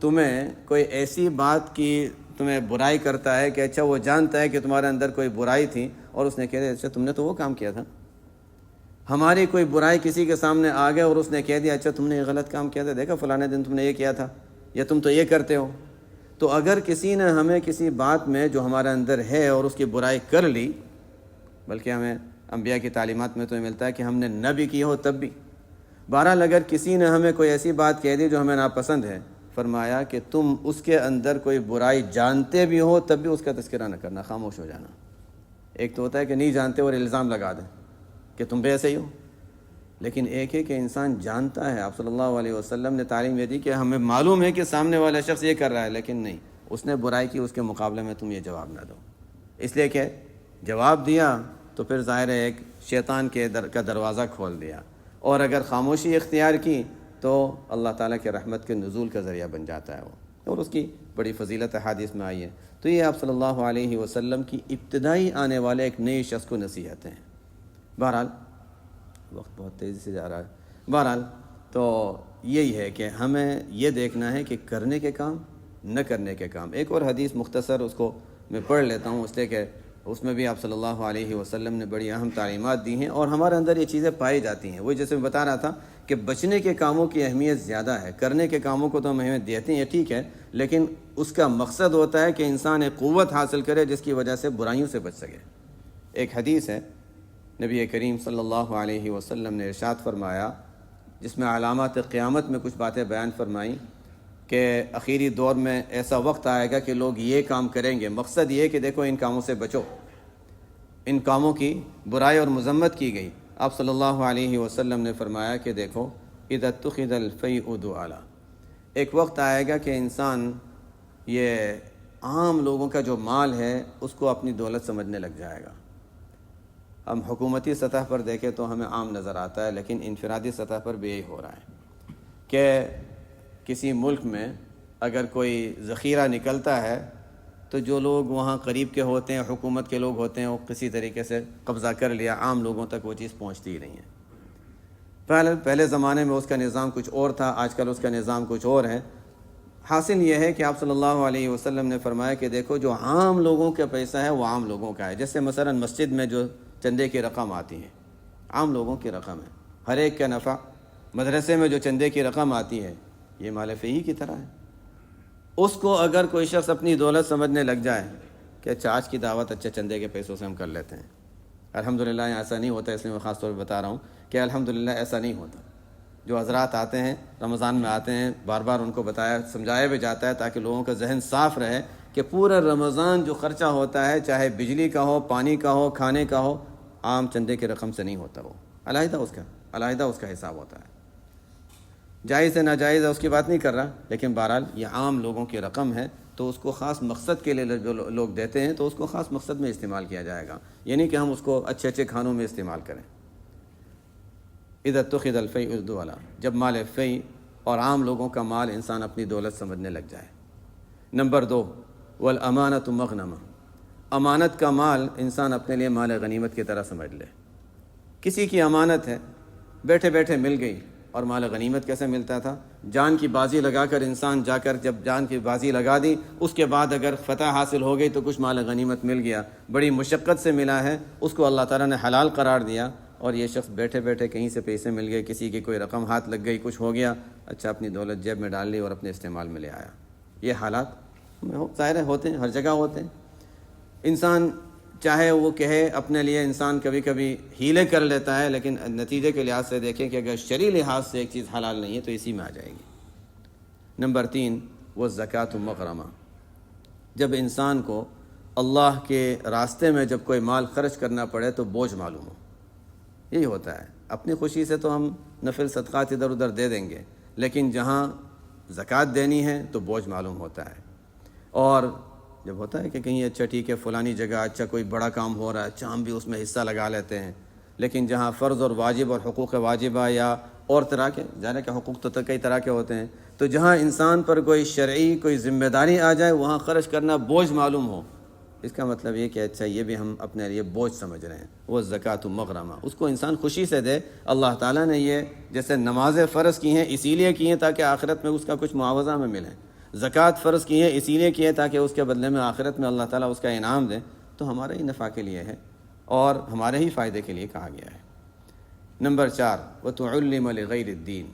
تمہیں کوئی ایسی بات کی تمہیں برائی کرتا ہے کہ اچھا وہ جانتا ہے کہ تمہارے اندر کوئی برائی تھی اور اس نے کہہ دیا اچھا تم نے تو وہ کام کیا تھا، ہماری کوئی برائی کسی کے سامنے آ گئے اور اس نے کہہ دیا اچھا تم نے یہ غلط کام کیا تھا، دیکھا فلانے دن تم نے یہ کیا تھا یا تم تو یہ کرتے ہو، تو اگر کسی نے ہمیں کسی بات میں جو ہمارے اندر ہے اور اس کی برائی کر لی، بلکہ ہمیں انبیاء کی تعلیمات میں تو یہ ملتا ہے کہ ہم نے نہ بھی کی ہو تب بھی، بہرحال اگر کسی نے ہمیں کوئی ایسی بات کہہ دی جو ہمیں ناپسند ہے، فرمایا کہ تم اس کے اندر کوئی برائی جانتے بھی ہو تب بھی اس کا تذکرہ نہ کرنا، خاموش ہو جانا۔ ایک تو ہوتا ہے کہ نہیں جانتے اور الزام لگا دیں کہ تم بھی ایسے ہی ہو، لیکن ایک ہے کہ انسان جانتا ہے۔ آپ صلی اللہ علیہ وسلم نے تعلیم یہ دی کہ ہمیں معلوم ہے کہ سامنے والا شخص یہ کر رہا ہے، لیکن نہیں، اس نے برائی کی، اس کے مقابلے میں تم یہ جواب نہ دو، اس لیے کہ جواب دیا تو پھر ظاہر ہے ایک شیطان کا دروازہ کھول دیا، اور اگر خاموشی اختیار کی تو اللہ تعالیٰ کے رحمت کے نزول کا ذریعہ بن جاتا ہے وہ، اور اس کی بڑی فضیلت حدیث میں آئی ہے۔ تو یہ آپ صلی اللہ علیہ وسلم کی ابتدائی آنے والے ایک نئے شخص کو نصیحتیں ہیں۔ بہرحال وقت بہت تیزی سے جا رہا ہے، بہرحال تو یہی ہے کہ ہمیں یہ دیکھنا ہے کہ کرنے کے کام، نہ کرنے کے کام۔ ایک اور حدیث مختصر اس کو میں پڑھ لیتا ہوں، اس لیے کہ اس میں بھی آپ صلی اللہ علیہ وسلم نے بڑی اہم تعلیمات دی ہیں اور ہمارے اندر یہ چیزیں پائی جاتی ہیں۔ وہ جیسے میں بتا رہا تھا کہ بچنے کے کاموں کی اہمیت زیادہ ہے، کرنے کے کاموں کو تو ہم اہمیت دیتے ہیں ٹھیک ہے، لیکن اس کا مقصد ہوتا ہے کہ انسان ایک قوت حاصل کرے جس کی وجہ سے برائیوں سے بچ سکے۔ ایک حدیث ہے، نبی کریم صلی اللہ علیہ وسلم نے ارشاد فرمایا، جس میں علامات قیامت میں کچھ باتیں بیان فرمائیں کہ اخیری دور میں ایسا وقت آئے گا کہ لوگ یہ کام کریں گے، مقصد یہ کہ دیکھو ان کاموں سے بچو، ان کاموں کی برائی اور مذمت کی گئی۔ آپ صلی اللہ علیہ وسلم نے فرمایا کہ دیکھو اذا اتخذ الفیء دعالا، ایک وقت آئے گا کہ انسان یہ عام لوگوں کا جو مال ہے اس کو اپنی دولت سمجھنے لگ جائے گا۔ ہم حکومتی سطح پر دیکھیں تو ہمیں عام نظر آتا ہے، لیکن انفرادی سطح پر بھی یہی ہو رہا ہے کہ کسی ملک میں اگر کوئی ذخیرہ نکلتا ہے تو جو لوگ وہاں قریب کے ہوتے ہیں، حکومت کے لوگ ہوتے ہیں، وہ کسی طریقے سے قبضہ کر لیا، عام لوگوں تک وہ چیز پہنچتی ہی نہیں ہے۔ پہلے زمانے میں اس کا نظام کچھ اور تھا، آج کل اس کا نظام کچھ اور ہے۔ حاصل یہ ہے کہ آپ صلی اللہ علیہ وسلم نے فرمایا کہ دیکھو جو عام لوگوں کا پیسہ ہے وہ عام لوگوں کا ہے، جیسے مثلا مسجد میں جو چندے کی رقم آتی ہے، عام لوگوں کی رقم ہے، ہر ایک کا نفع۔ مدرسے میں جو چندے کی رقم آتی ہے یہ مال فیہی کی طرح ہے۔ اس کو اگر کوئی شخص اپنی دولت سمجھنے لگ جائے کہ اچھا آج کی دعوت اچھے چندے کے پیسوں سے ہم کر لیتے ہیں، الحمدللہ ایسا نہیں ہوتا، اس لیے میں خاص طور پہ بتا رہا ہوں کہ الحمدللہ ایسا نہیں ہوتا۔ جو حضرات آتے ہیں رمضان میں آتے ہیں، بار بار ان کو بتایا سمجھایا بھی جاتا ہے تاکہ لوگوں کا ذہن صاف رہے کہ پورا رمضان جو خرچہ ہوتا ہے، چاہے بجلی کا ہو، پانی کا ہو، کھانے کا ہو، عام چندے کی رقم سے نہیں ہوتا، وہ علیحدہ اس کا حساب ہوتا ہے۔ جائز ہے ناجائز ہے اس کی بات نہیں کر رہا، لیکن بہرحال یہ عام لوگوں کی رقم ہے تو اس کو خاص مقصد کے لیے جو لوگ دیتے ہیں تو اس کو خاص مقصد میں استعمال کیا جائے گا، یعنی کہ ہم اس کو اچھے اچھے کھانوں میں استعمال کریں۔ اذا اتخذ الفیء دعالا، جب مال فیء اور عام لوگوں کا مال انسان اپنی دولت سمجھنے لگ جائے۔ نمبر 2، والامانۃ مغنمہ، امانت کا مال انسان اپنے لیے مال غنیمت کی طرح سمجھ لے۔ کسی کی امانت ہے، بیٹھے بیٹھے مل گئی، اور مال غنیمت کیسے ملتا تھا؟ جان کی بازی لگا کر انسان جا کر جب جان کی بازی لگا دی، اس کے بعد اگر فتح حاصل ہو گئی تو کچھ مال غنیمت مل گیا، بڑی مشقت سے ملا ہے، اس کو اللہ تعالیٰ نے حلال قرار دیا اور یہ شخص بیٹھے بیٹھے کہیں سے پیسے مل گئے، کسی کی کوئی رقم ہاتھ لگ گئی، کچھ ہو گیا، اچھا اپنی دولت جیب میں ڈال لی اور اپنے استعمال میں لے آیا۔ یہ حالات ظاہر ہوتے ہیں، ہر جگہ ہوتے ہیں۔ انسان چاہے وہ کہے اپنے لیے، انسان کبھی کبھی ہیلے کر لیتا ہے، لیکن نتیجے کے لحاظ سے دیکھیں کہ اگر شرعی لحاظ سے ایک چیز حلال نہیں ہے تو اسی میں آ جائے گی۔ نمبر 3، وہ زکوٰۃ مغرمہ۔ جب انسان کو اللہ کے راستے میں جب کوئی مال خرچ کرنا پڑے تو بوجھ معلوم ہو۔ یہی ہوتا ہے، اپنی خوشی سے تو ہم نفل صدقات ادھر ادھر دے دیں گے، لیکن جہاں زکوٰۃ دینی ہے تو بوجھ معلوم ہوتا ہے۔ اور جب ہوتا ہے کہ کہیں اچھا ٹھیک ہے فلانی جگہ اچھا کوئی بڑا کام ہو رہا ہے، اچھا ہم بھی اس میں حصہ لگا لیتے ہیں، لیکن جہاں فرض اور واجب اور حقوق واجبہ یا اور طرح کے، جانے کے حقوق تو کئی طرح کے ہوتے ہیں، تو جہاں انسان پر کوئی شرعی کوئی ذمہ داری آ جائے وہاں خرچ کرنا بوجھ معلوم ہو، اس کا مطلب یہ کہ اچھا یہ بھی ہم اپنے لیے بوجھ سمجھ رہے ہیں۔ وہ زکوٰۃ مغرمہ، اس کو انسان خوشی سے دے۔ اللہ تعالیٰ نے یہ جیسے نمازیں فرض کی ہیں اسی لیے کی ہیں تاکہ آخرت میں اس کا کچھ معاوضہ میں ملے، زکوٰۃ فرض کی ہے اسی لیے کی ہے تاکہ اس کے بدلے میں آخرت میں اللہ تعالیٰ اس کا انعام دے، تو ہمارے ہی نفع کے لیے ہے اور ہمارے ہی فائدے کے لیے کہا گیا ہے۔ نمبر 4، وَتُعُلِّمَ لِغَيْرِ الدِّينِ۔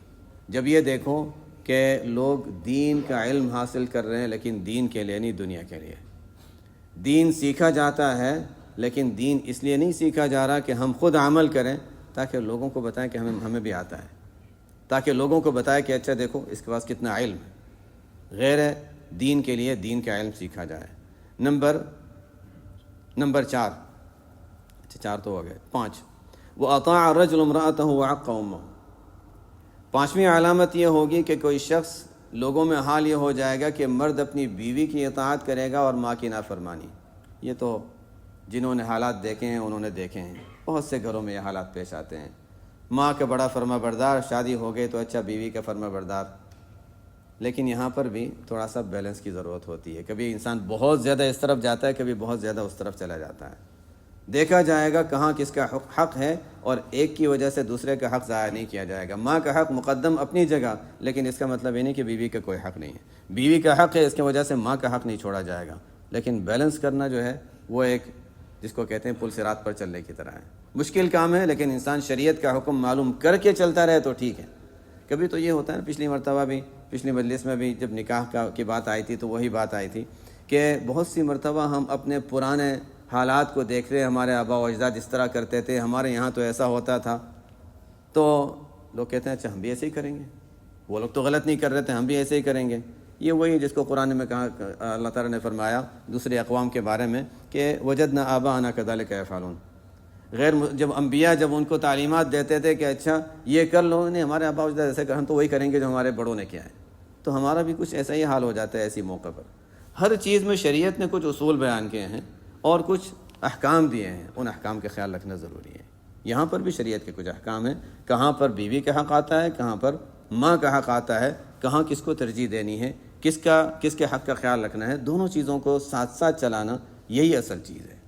جب یہ دیکھو کہ لوگ دین کا علم حاصل کر رہے ہیں لیکن دین کے لیے نہیں، دنیا کے لیے۔ دین سیکھا جاتا ہے لیکن دین اس لیے نہیں سیکھا جا رہا کہ ہم خود عمل کریں تاکہ لوگوں کو بتائیں کہ ہمیں بھی آتا ہے، تاکہ لوگوں کو بتائیں کہ اچھا دیکھو اس کے پاس کتنا علم ہے۔ غیر دین کے لیے دین کا علم سیکھا جائے۔ نمبر 4، اچھا 4 تو ہو گئے، 5، وَأَطَاعَ الرَّجُلُ امْرَأَتَهُ وَعَقَّ أُمَّهُ۔ 5ویں علامت یہ ہوگی کہ کوئی شخص، لوگوں میں حال یہ ہو جائے گا کہ مرد اپنی بیوی کی اطاعت کرے گا اور ماں کی نافرمانی۔ یہ تو جنہوں نے حالات دیکھے ہیں انہوں نے دیکھے ہیں، بہت سے گھروں میں یہ حالات پیش آتے ہیں۔ ماں کا بڑا فرما بردار، شادی ہو گئی تو اچھا بیوی کا فرما بردار۔ لیکن یہاں پر بھی تھوڑا سا بیلنس کی ضرورت ہوتی ہے، کبھی انسان بہت زیادہ اس طرف جاتا ہے، کبھی بہت زیادہ اس طرف چلا جاتا ہے۔ دیکھا جائے گا کہاں کس کا حق ہے، اور ایک کی وجہ سے دوسرے کا حق ضائع نہیں کیا جائے گا۔ ماں کا حق مقدم اپنی جگہ، لیکن اس کا مطلب یہ نہیں کہ بیوی کا کوئی حق نہیں ہے۔ بیوی کا حق ہے، اس کی وجہ سے ماں کا حق نہیں چھوڑا جائے گا، لیکن بیلنس کرنا جو ہے وہ ایک جس کو کہتے ہیں پل صراط پر چلنے کی طرح ہے۔ مشکل کام ہے، لیکن انسان شریعت کا حکم معلوم کر کے چلتا رہے تو ٹھیک ہے۔ کبھی تو یہ ہوتا ہے، پچھلی مرتبہ بھی، پچھلی مجلس میں بھی جب نکاح کی بات آئی تھی تو وہی بات آئی تھی کہ بہت سی مرتبہ ہم اپنے پرانے حالات کو دیکھ رہے، ہمارے آبا و اجداد اس طرح کرتے تھے، ہمارے یہاں تو ایسا ہوتا تھا، تو لوگ کہتے ہیں اچھا ہم بھی ایسے ہی کریں گے، وہ لوگ تو غلط نہیں کر رہے تھے، ہم بھی ایسے ہی کریں گے۔ یہ وہی جس کو قرآن میں کہا، اللہ تعالیٰ نے فرمایا دوسرے اقوام کے بارے میں کہ وجدنا آباءنا کذلک یفعلون۔ جب انبیاء جب ان کو تعلیمات دیتے تھے کہ اچھا یہ کر لو، نہیں ہمارے آبا و اجداد ایسے کر، ہم تو وہی کریں گے جو ہمارے بڑوں نے کیا ہے، تو ہمارا بھی کچھ ایسا ہی حال ہو جاتا ہے ایسی موقع پر۔ ہر چیز میں شریعت نے کچھ اصول بیان کیے ہیں اور کچھ احکام دیے ہیں، ان احکام کا خیال رکھنا ضروری ہے۔ یہاں پر بھی شریعت کے کچھ احکام ہیں، کہاں پر بیوی کا حق آتا ہے، کہاں پر ماں کا حق آتا ہے، کہاں کس کو ترجیح دینی ہے، کس کے حق کا خیال رکھنا ہے، دونوں چیزوں کو ساتھ ساتھ چلانا یہی اصل چیز ہے۔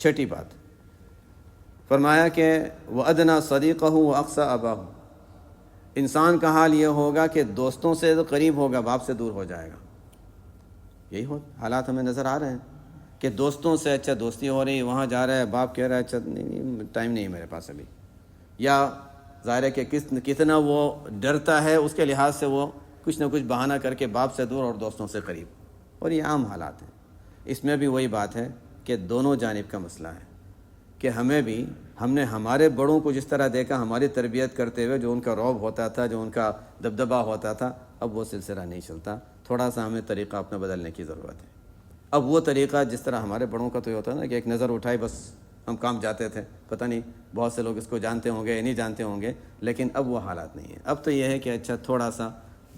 6 بات فرمایا کہ وَأَدْنَىٰ صَدِيقَهُ وَأَقْصَىٰ أَبَاهُ۔ انسان کا حال یہ ہوگا کہ دوستوں سے تو قریب ہوگا، باپ سے دور ہو جائے گا۔ یہی حالات ہمیں نظر آ رہے ہیں کہ دوستوں سے اچھا دوستی ہو رہی، وہاں جا رہا ہے، باپ کہہ رہا ہے اچھا نہیں ٹائم نہیں ہے میرے پاس ابھی، یا ظاہر ہے کہ کتنا وہ ڈرتا ہے، اس کے لحاظ سے وہ کچھ نہ کچھ بہانہ کر کے باپ سے دور اور دوستوں سے قریب، اور یہ عام حالات ہیں۔ اس میں بھی وہی بات ہے کہ دونوں جانب کا مسئلہ ہے کہ ہم نے ہمارے بڑوں کو جس طرح دیکھا، ہماری تربیت کرتے ہوئے جو ان کا رعب ہوتا تھا، جو ان کا دبدبہ ہوتا تھا، اب وہ سلسلہ نہیں چلتا، تھوڑا سا ہمیں طریقہ اپنا بدلنے کی ضرورت ہے۔ اب وہ طریقہ جس طرح ہمارے بڑوں کا تو یہ ہوتا ہے نا کہ ایک نظر اٹھائی بس ہم کام جاتے تھے، پتہ نہیں بہت سے لوگ اس کو جانتے ہوں گے یا نہیں جانتے ہوں گے، لیکن اب وہ حالات نہیں ہیں۔ اب تو یہ ہے کہ اچھا تھوڑا سا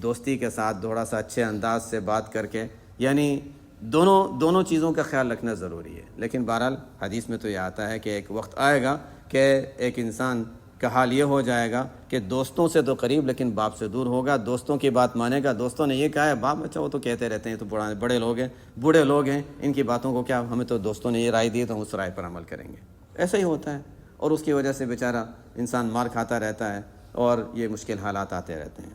دوستی کے ساتھ، تھوڑا سا اچھے انداز سے بات کر کے، یعنی دونوں چیزوں کا خیال رکھنا ضروری ہے۔ لیکن بہرحال حدیث میں تو یہ آتا ہے کہ ایک وقت آئے گا کہ ایک انسان کا حال یہ ہو جائے گا کہ دوستوں سے تو قریب لیکن باپ سے دور ہوگا، دوستوں کی بات مانے گا، دوستوں نے یہ کہا ہے باپ اچھا وہ تو کہتے رہتے ہیں، تو بڑے لوگ ہیں، بوڑھے لوگ ہیں، ان کی باتوں کو کیا، ہمیں تو دوستوں نے یہ رائے دی تو ہم اس رائے پر عمل کریں گے۔ ایسا ہی ہوتا ہے، اور اس کی وجہ سے بیچارہ انسان مار کھاتا رہتا ہے اور یہ مشکل حالات آتے رہتے ہیں۔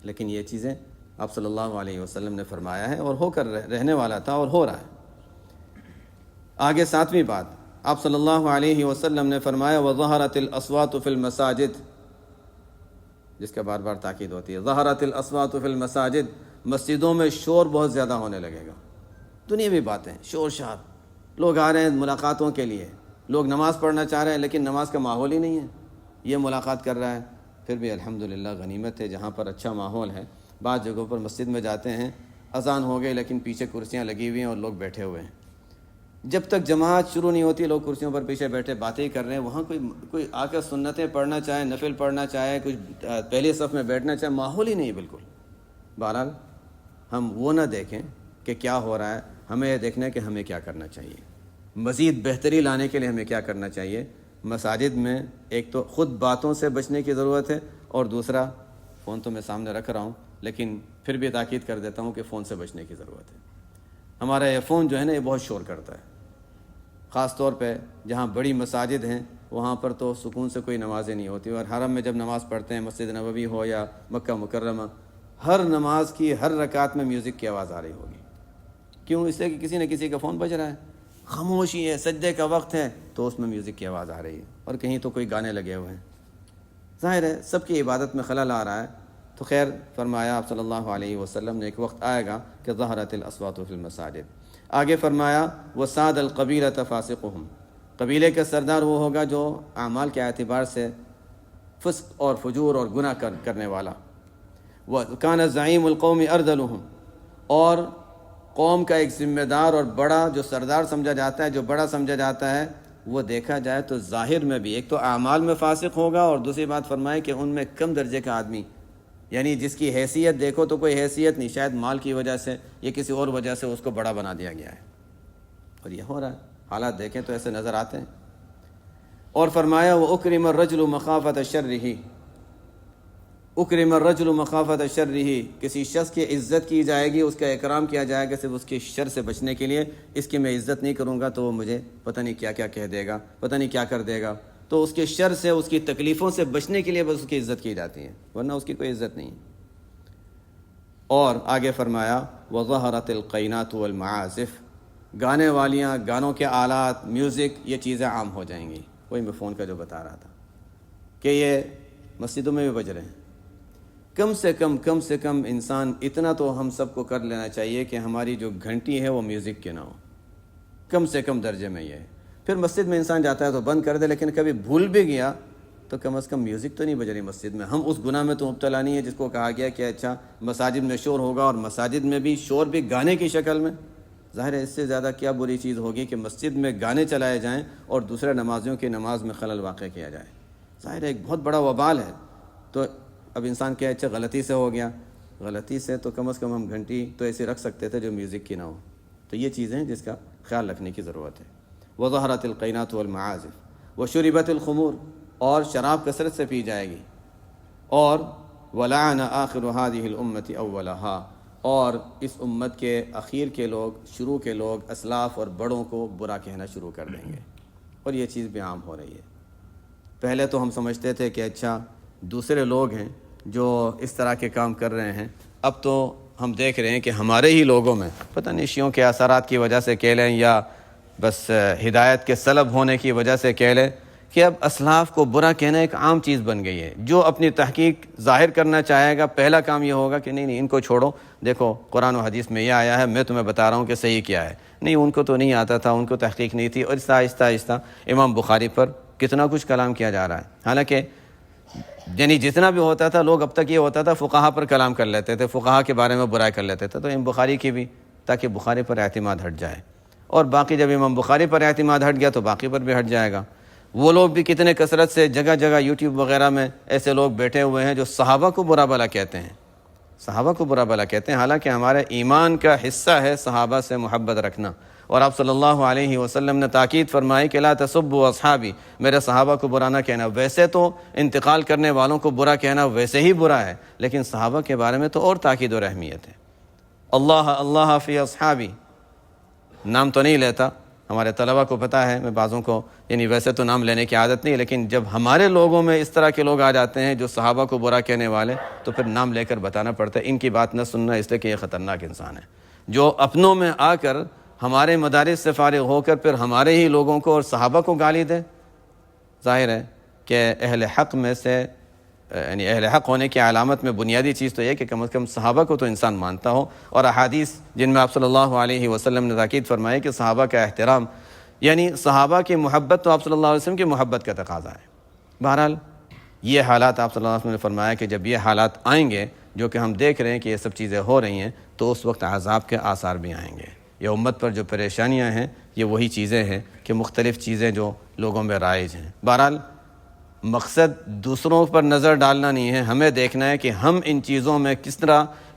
لیکن یہ چیزیں آپ صلی اللہ علیہ وسلم نے فرمایا ہے اور ہو کر رہنے والا تھا اور ہو رہا ہے۔ آگے 7ویں بات، آپ صلی اللہ علیہ وسلم نے فرمایا وَظَهَرَتِ الْأَصْوَاتُ فِي الْمَسَاجِدِ، جس کا بار بار تاکید ہوتی ہے، ظَهَرَتِ الْأَصْوَاتُ فِي الْمَسَاجِدِ، مسجدوں میں شور بہت زیادہ ہونے لگے گا، دنیاوی باتیں، شور شار، لوگ آ رہے ہیں ملاقاتوں کے لیے، لوگ نماز پڑھنا چاہ رہے ہیں لیکن نماز کا ماحول ہی نہیں ہے، یہ ملاقات کر رہا ہے، پھر بھی الحمدللہ غنیمت ہے جہاں پر اچھا ماحول ہے۔ بعض جگہوں پر مسجد میں جاتے ہیں، اذان ہو گئی لیکن پیچھے کرسیاں لگی ہوئی ہیں اور لوگ بیٹھے ہوئے ہیں، جب تک جماعت شروع نہیں ہوتی لوگ کرسیوں پر پیچھے بیٹھے باتیں ہی کر رہے ہیں، وہاں کوئی آ کر سنتیں پڑھنا چاہے، نفل پڑھنا چاہے، کچھ پہلی صف میں بیٹھنا چاہے، ماحول ہی نہیں بالکل۔ بہرحال ہم وہ نہ دیکھیں کہ کیا ہو رہا ہے، ہمیں یہ دیکھنا ہے کہ ہمیں کیا کرنا چاہیے، مزید بہتری لانے کے لیے ہمیں کیا کرنا چاہیے۔ مساجد میں ایک تو خود باتوں سے بچنے کی ضرورت ہے، اور دوسرا فون تو میں سامنے رکھ رہا ہوں لیکن پھر بھی تاکید کر دیتا ہوں کہ فون سے بچنے کی ضرورت ہے۔ ہمارا یہ فون جو ہے نا یہ بہت شور کرتا ہے، خاص طور پہ جہاں بڑی مساجد ہیں وہاں پر تو سکون سے کوئی نمازیں نہیں ہوتی، اور حرم میں جب نماز پڑھتے ہیں، مسجد نبوی ہو یا مکہ مکرمہ، ہر نماز کی ہر رکعت میں میوزک کی آواز آ رہی ہوگی۔ کیوں؟ اس لیے کہ کسی نہ کسی کا فون بج رہا ہے، خاموشی ہے، سجدے کا وقت ہے تو اس میں میوزک کی آواز آ رہی ہے، اور کہیں تو کوئی گانے لگے ہوئے ہیں، ظاہر ہے سب کی عبادت میں خلل آ رہا ہے۔ تو خیر فرمایا آپ صلی اللہ علیہ وسلم نے ایک وقت آئے گا کہ ظہرت الاصوات فی المساجد۔ آگے فرمایا وساد القبیلۃ فاسقہم، قبیلے کا سردار وہ ہوگا جو اعمال کے اعتبار سے فسق اور فجور اور گناہ کرنے والا، وکان زعیم القوم اردلہم، اور قوم کا ایک ذمہ دار اور بڑا جو سردار سمجھا جاتا ہے، جو بڑا سمجھا جاتا ہے، وہ دیکھا جائے تو ظاہر میں بھی ایک تو اعمال میں فاسق ہوگا، اور دوسری بات فرمائے کہ ان میں کم درجے کا آدمی، یعنی جس کی حیثیت دیکھو تو کوئی حیثیت نہیں، شاید مال کی وجہ سے یا کسی اور وجہ سے اس کو بڑا بنا دیا گیا ہے، اور یہ ہو رہا ہے، حالات دیکھیں تو ایسے نظر آتے ہیں۔ اور فرمایا وَأُكْرِمَ الرَّجُلُ مَخَافَةَ شَرِّهِ، اکرم الرجل مخافت شرہ، کسی شخص کی عزت کی جائے گی، اس کا اکرام کیا جائے گا صرف اس کی شر سے بچنے کے لیے، اس کی میں عزت نہیں کروں گا تو وہ مجھے پتہ نہیں کیا کیا کہہ دے گا، پتہ نہیں کیا کر دے گا، تو اس کے شر سے، اس کی تکلیفوں سے بچنے کے لیے بس اس کی عزت کی جاتی ہے، ورنہ اس کی کوئی عزت نہیں۔ اور آگے فرمایا وظہرت القینات والمعازف، گانے والیاں، گانوں کے آلات، میوزک، یہ چیزیں عام ہو جائیں گی۔ وہی میں فون کا جو بتا رہا تھا کہ یہ مسجدوں میں بھی بج رہے ہیں۔ کم سے کم انسان اتنا تو ہم سب کو کر لینا چاہیے کہ ہماری جو گھنٹی ہے وہ میوزک کی نہ ہو، کم سے کم درجے میں یہ ہے۔ پھر مسجد میں انسان جاتا ہے تو بند کر دے، لیکن کبھی بھول بھی گیا تو کم از کم میوزک تو نہیں بج رہی مسجد میں۔ ہم اس گناہ میں تو مبتلا نہیں ہے جس کو کہا گیا کہ اچھا مساجد میں شور ہوگا، اور مساجد میں بھی شور بھی گانے کی شکل میں۔ ظاہر ہے اس سے زیادہ کیا بری چیز ہوگی کہ مسجد میں گانے چلائے جائیں اور دوسرے نمازیوں کی نماز میں خلل واقع کیا جائے۔ ظاہر ہے ایک بہت بڑا وبال ہے۔ تو اب انسان کیا اچھا غلطی سے ہو گیا، غلطی سے تو کم از کم ہم گھنٹی تو ایسے رکھ سکتے تھے جو میوزک کی نہ ہو۔ تو یہ چیزیں جس کا خیال رکھنے کی ضرورت ہے۔ وظہرت القینات والمعازف وشربت الخمور، اور شراب کثرت سے پی جائے گی، اور ولعن آخر هذه الامة اولها، اور اس امت کے اخیر کے لوگ، شروع کے لوگ، اسلاف اور بڑوں کو برا کہنا شروع کر دیں گے، اور یہ چیز بھی عام ہو رہی ہے۔ پہلے تو ہم سمجھتے تھے کہ اچھا دوسرے لوگ ہیں جو اس طرح کے کام کر رہے ہیں، اب تو ہم دیکھ رہے ہیں کہ ہمارے ہی لوگوں میں پتہ نہیں شیعوں کے اثرات کی وجہ سے کہہ لیں یا بس ہدایت کے سلب ہونے کی وجہ سے کہہ لیں کہ اب اسلاف کو برا کہنا ایک عام چیز بن گئی ہے۔ جو اپنی تحقیق ظاہر کرنا چاہے گا پہلا کام یہ ہوگا کہ نہیں ان کو چھوڑو، دیکھو قرآن و حدیث میں یہ آیا ہے، میں تمہیں بتا رہا ہوں کہ صحیح کیا ہے۔ نہیں ان کو تو نہیں آتا تھا، ان کو تحقیق نہیں تھی، اور آہستہ امام بخاری پر کتنا کچھ کلام کیا جا رہا ہے۔ حالانکہ یعنی جتنا بھی ہوتا تھا لوگ اب تک یہ ہوتا تھا فقہا پر کلام کر لیتے تھے، فقہا کے بارے میں برائی کر لیتے تھے، تو امام بخاری کی بھی، تاکہ بخاری پر اعتماد ہٹ جائے، اور باقی جب امام بخاری پر اعتماد ہٹ گیا تو باقی پر بھی ہٹ جائے گا۔ وہ لوگ بھی کتنے کثرت سے جگہ جگہ یوٹیوب وغیرہ میں ایسے لوگ بیٹھے ہوئے ہیں جو صحابہ کو برا بھلا کہتے ہیں، صحابہ کو برا بھلا کہتے ہیں، حالانکہ ہمارے ایمان کا حصہ ہے صحابہ سے محبت رکھنا، اور آپ صلی اللہ علیہ وسلم نے تاکید فرمائی کہ لا تسبوا اصحابی، میرے صحابہ کو برا نہ کہنا۔ ویسے تو انتقال کرنے والوں کو برا کہنا ویسے ہی برا ہے، لیکن صحابہ کے بارے میں تو اور تاکید اور اہمیت ہے۔ اللہ فی اصحابی، نام تو نہیں لیتا، ہمارے طلبہ کو پتہ ہے، میں بعضوں کو یعنی ویسے تو نام لینے کی عادت نہیں، لیکن جب ہمارے لوگوں میں اس طرح کے لوگ آ جاتے ہیں جو صحابہ کو برا کہنے والے، تو پھر نام لے کر بتانا پڑتا ہے۔ ان کی بات نہ سننا، اس لیے کہ یہ خطرناک انسان ہے جو اپنوں میں آ کر ہمارے مدارس سے فارغ ہو کر پھر ہمارے ہی لوگوں کو اور صحابہ کو گالی دے؟ ظاہر ہے کہ اہل حق میں سے یعنی اہل حق ہونے کی علامت میں بنیادی چیز تو یہ کہ کم از کم صحابہ کو تو انسان مانتا ہو، اور احادیث جن میں آپ صلی اللہ علیہ وسلم نے تاکید فرمائی کہ صحابہ کا احترام، یعنی صحابہ کی محبت تو آپ صلی اللہ علیہ وسلم کی محبت کا تقاضا ہے۔ بہرحال یہ حالات آپ صلی اللہ علیہ وسلم نے فرمایا کہ جب یہ حالات آئیں گے جو کہ ہم دیکھ رہے ہیں کہ یہ سب چیزیں ہو رہی ہیں، تو اس وقت عذاب کے آثار بھی آئیں گے۔ یہ امت پر جو پریشانیاں ہیں یہ وہی چیزیں ہیں کہ مختلف چیزیں جو لوگوں میں رائج ہیں۔ بہرحال مقصد دوسروں پر نظر ڈالنا نہیں ہے، ہمیں دیکھنا ہے کہ ہم ان چیزوں میں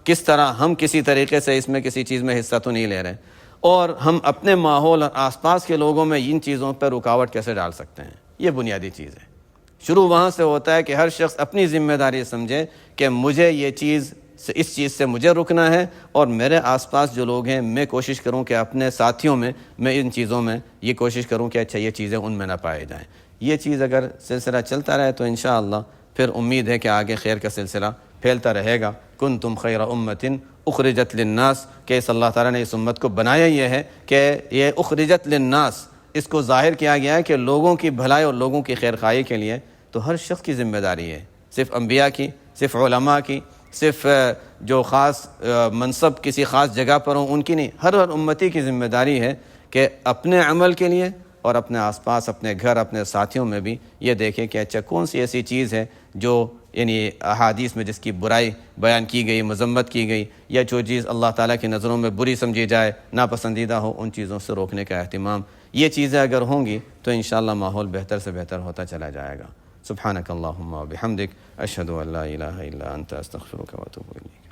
کس طرح ہم کسی طریقے سے اس میں کسی چیز میں حصہ تو نہیں لے رہے، اور ہم اپنے ماحول اور آس پاس کے لوگوں میں ان چیزوں پر رکاوٹ کیسے ڈال سکتے ہیں۔ یہ بنیادی چیز ہے۔ شروع وہاں سے ہوتا ہے کہ ہر شخص اپنی ذمہ داری سمجھے کہ مجھے اس چیز سے مجھے رکنا ہے، اور میرے آس پاس جو لوگ ہیں میں کوشش کروں کہ اپنے ساتھیوں میں میں ان چیزوں میں یہ کوشش کروں کہ اچھا یہ چیزیں ان میں نہ پائے جائیں۔ یہ چیز اگر سلسلہ چلتا رہے تو انشاءاللہ پھر امید ہے کہ آگے خیر کا سلسلہ پھیلتا رہے گا۔ کنتم خیر امت اخرجت للناس، کہ اس اللہ تعالیٰ نے اس امت کو بنایا یہ ہے کہ یہ اخرجت للناس، اس کو ظاہر کیا گیا ہے کہ لوگوں کی بھلائی اور لوگوں کی خیر خواہی کے لیے۔ تو ہر شخص کی ذمہ داری ہے، صرف انبیاء کی، صرف علماء کی، صرف جو خاص منصب کسی خاص جگہ پر ہوں ان کی نہیں، ہر امتی کی ذمہ داری ہے کہ اپنے عمل کے لیے اور اپنے آس پاس، اپنے گھر، اپنے ساتھیوں میں بھی یہ دیکھیں کہ اچھا کون سی ایسی چیز ہے جو یعنی احادیث میں جس کی برائی بیان کی گئی، مذمت کی گئی، یا جو چیز اللہ تعالیٰ کی نظروں میں بری سمجھی جائے، ناپسندیدہ ہو، ان چیزوں سے روکنے کا اہتمام۔ یہ چیزیں اگر ہوں گی تو انشاءاللہ ماحول بہتر سے بہتر ہوتا چلا جائے گا۔ سبحانک اللہم و بحمدک، اشہد ان لا الہ الا انت، استغفرک و اتوب الیک۔